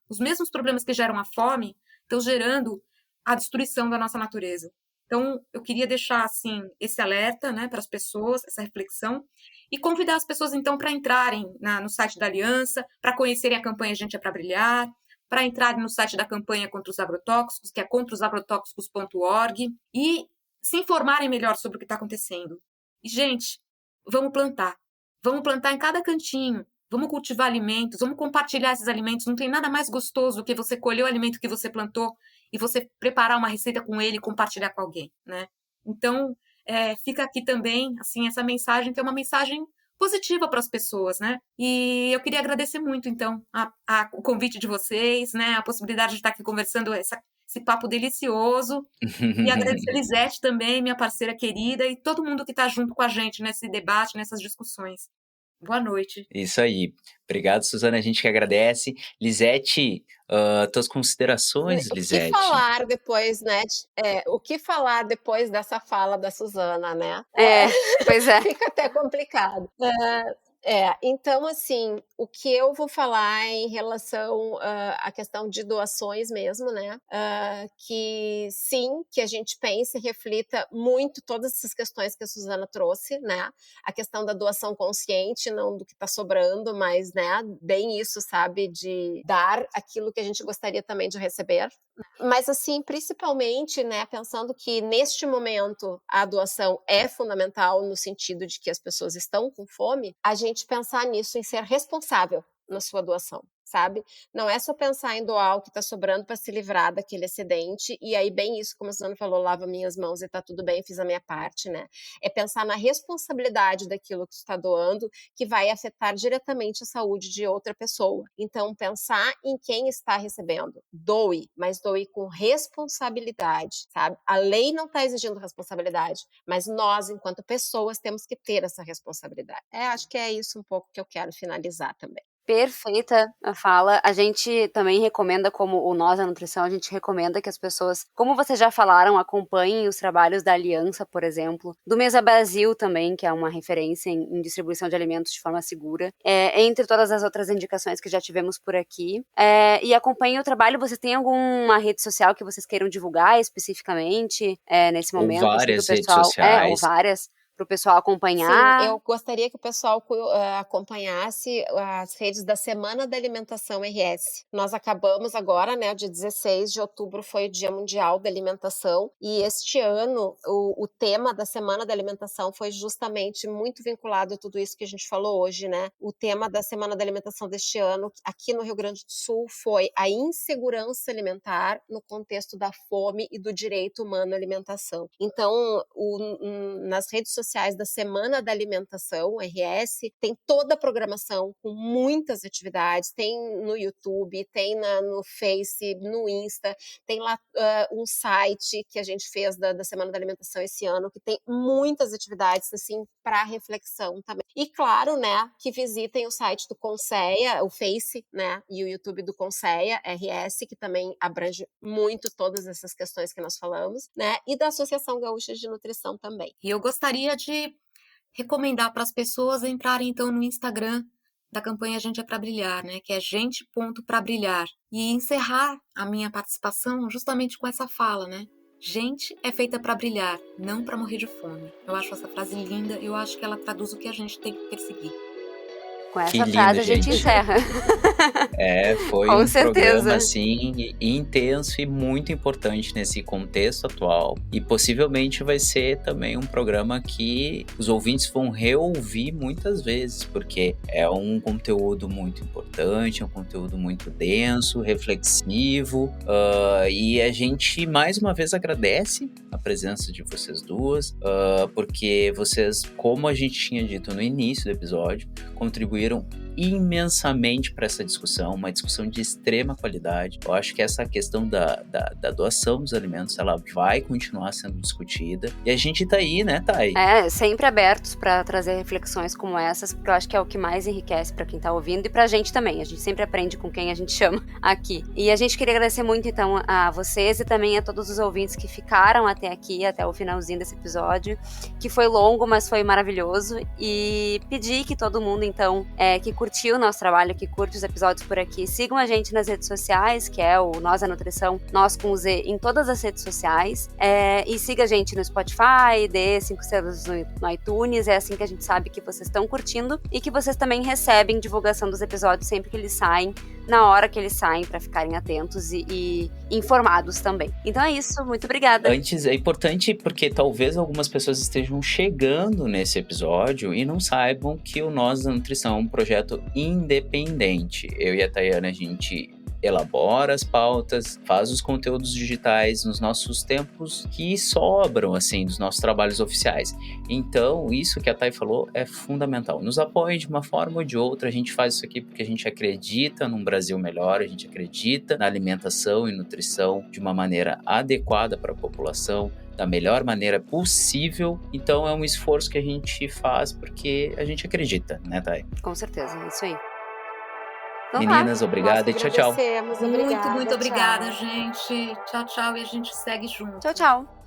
Speaker 9: os mesmos problemas que geram a fome estão gerando a destruição da nossa natureza. Então, eu queria deixar, assim, esse alerta, né, para as pessoas, essa reflexão, e convidar as pessoas, então, para entrarem no site da Aliança, para conhecerem a campanha Gente é para Brilhar, para entrarem no site da campanha contra os agrotóxicos, que é contraosagrotóxicos.org, e se informarem melhor sobre o que está acontecendo. E, gente, vamos plantar em cada cantinho, vamos cultivar alimentos, vamos compartilhar esses alimentos. Não tem nada mais gostoso do que você colher o alimento que você plantou e você preparar uma receita com ele e compartilhar com alguém, né? Então, fica aqui também, assim, essa mensagem, que é uma mensagem positiva para as pessoas, né? E eu queria agradecer muito, então, o convite de vocês, né? A possibilidade de estar aqui conversando esse papo delicioso. E agradecer a Lisete também, minha parceira querida, e todo mundo que está junto com a gente nesse debate, nessas discussões. Boa noite.
Speaker 4: Isso aí. Obrigado, Suzana. A gente que agradece. Lisete, tuas considerações, Lisete?
Speaker 8: O que falar depois, né? O que falar depois dessa fala da Suzana, né?
Speaker 5: Pois é.
Speaker 8: Fica até complicado. Então, assim, o que eu vou falar em relação à questão de doações mesmo, né? Que sim, que a gente pense e reflita muito todas essas questões que a Suzana trouxe, né? A questão da doação consciente, não do que está sobrando, mas, né, bem isso, sabe? De dar aquilo que a gente gostaria também de receber. Mas, assim, principalmente, né, pensando que neste momento a doação é fundamental no sentido de que as pessoas estão com fome, a gente pensar nisso, em ser responsável na sua doação, sabe? Não é só pensar em doar o que está sobrando para se livrar daquele excedente, e aí bem isso, como a Suzana falou, lava minhas mãos e tá tudo bem, fiz a minha parte, né? É pensar na responsabilidade daquilo que tu está doando, que vai afetar diretamente a saúde de outra pessoa. Então, pensar em quem está recebendo. Doe, mas doe com responsabilidade, sabe? A lei não está exigindo responsabilidade, mas nós, enquanto pessoas, temos que ter essa responsabilidade. Acho que é isso um pouco que eu quero finalizar também.
Speaker 5: Perfeita a fala. A gente também recomenda, como o Nós da Nutrição, a gente recomenda que as pessoas, como vocês já falaram, acompanhem os trabalhos da Aliança, por exemplo, do Mesa Brasil também, que é uma referência em distribuição de alimentos de forma segura, entre todas as outras indicações que já tivemos por aqui. E acompanhem o trabalho. Vocês têm alguma rede social que vocês queiram divulgar especificamente nesse momento?
Speaker 4: Ou várias
Speaker 5: assim, pessoal,
Speaker 4: redes sociais.
Speaker 5: ou várias. Para o pessoal acompanhar.
Speaker 8: Sim, eu gostaria que o pessoal acompanhasse as redes da Semana da Alimentação RS. Nós acabamos agora, né, dia 16 de outubro foi o Dia Mundial da Alimentação, e este ano o tema da Semana da Alimentação foi justamente muito vinculado a tudo isso que a gente falou hoje, né? O tema da Semana da Alimentação deste ano, aqui no Rio Grande do Sul, foi a insegurança alimentar no contexto da fome e do direito humano à alimentação. Então, nas redes sociais da Semana da Alimentação, RS, tem toda a programação com muitas atividades, tem no YouTube, tem no Face, no Insta, tem lá um site que a gente fez da Semana da Alimentação esse ano, que tem muitas atividades, assim, para reflexão também. E claro, né, que visitem o site do Conceia, o Face, né, e o YouTube do Conceia, RS, que também abrange muito todas essas questões que nós falamos, né, e da Associação Gaúcha de Nutrição também.
Speaker 9: E eu gostaria de recomendar para as pessoas entrarem, então, no Instagram da campanha Gente é para Brilhar, né? Que é gente.prabrilhar. E encerrar a minha participação justamente com essa fala, né? Gente é feita para brilhar, não para morrer de fome. Eu acho essa frase linda, eu acho que ela traduz o que a gente tem que perseguir.
Speaker 5: Com essa
Speaker 4: Que lindo,
Speaker 5: frase a gente
Speaker 4: gente.
Speaker 5: encerra.
Speaker 4: Foi
Speaker 5: Com
Speaker 4: um
Speaker 5: certeza.
Speaker 4: programa, assim, intenso e muito importante nesse contexto atual. E possivelmente vai ser também um programa que os ouvintes vão reouvir muitas vezes, porque é um conteúdo muito importante, é um conteúdo muito denso, reflexivo, e a gente mais uma vez agradece a presença de vocês duas, porque vocês, como a gente tinha dito no início do episódio, contribuíram imensamente para essa discussão, uma discussão de extrema qualidade. Eu acho que essa questão da doação dos alimentos, ela vai continuar sendo discutida. E a gente tá aí, né, Thay?
Speaker 5: Sempre abertos para trazer reflexões como essas, porque eu acho que é o que mais enriquece para quem tá ouvindo e pra gente também. A gente sempre aprende com quem a gente chama aqui. E a gente queria agradecer muito, então, a vocês e também a todos os ouvintes que ficaram até aqui, até o finalzinho desse episódio, que foi longo, mas foi maravilhoso. E pedir que todo mundo, então, que curtiu o nosso trabalho, que curte os episódios por aqui, sigam a gente nas redes sociais, que é o Nós a Nutrição, Nós com Z, em todas as redes sociais, e siga a gente no Spotify, dê 5 estrelas no iTunes, é assim que a gente sabe que vocês estão curtindo e que vocês também recebem divulgação dos episódios sempre que eles saem, na hora que eles saem, para ficarem atentos e informados também. Então é isso, muito obrigada.
Speaker 4: Antes, é importante porque talvez algumas pessoas estejam chegando nesse episódio e não saibam que o Nós da Nutrição é um projeto independente. Eu e a Tayana, a gente elabora as pautas, faz os conteúdos digitais nos nossos tempos que sobram, assim, dos nossos trabalhos oficiais. Então, isso que a Thay falou é fundamental. Nos apoiem de uma forma ou de outra, a gente faz isso aqui porque a gente acredita num Brasil melhor, a gente acredita na alimentação e nutrição de uma maneira adequada para a população, da melhor maneira possível. Então, é um esforço que a gente faz porque a gente acredita, né, Thay?
Speaker 5: Com certeza, é isso aí.
Speaker 4: Meninas, obrigada e tchau, tchau.
Speaker 8: Obrigada,
Speaker 9: Muito obrigada,
Speaker 8: tchau.
Speaker 9: gente. Tchau, tchau. E a gente segue junto.
Speaker 5: Tchau, tchau.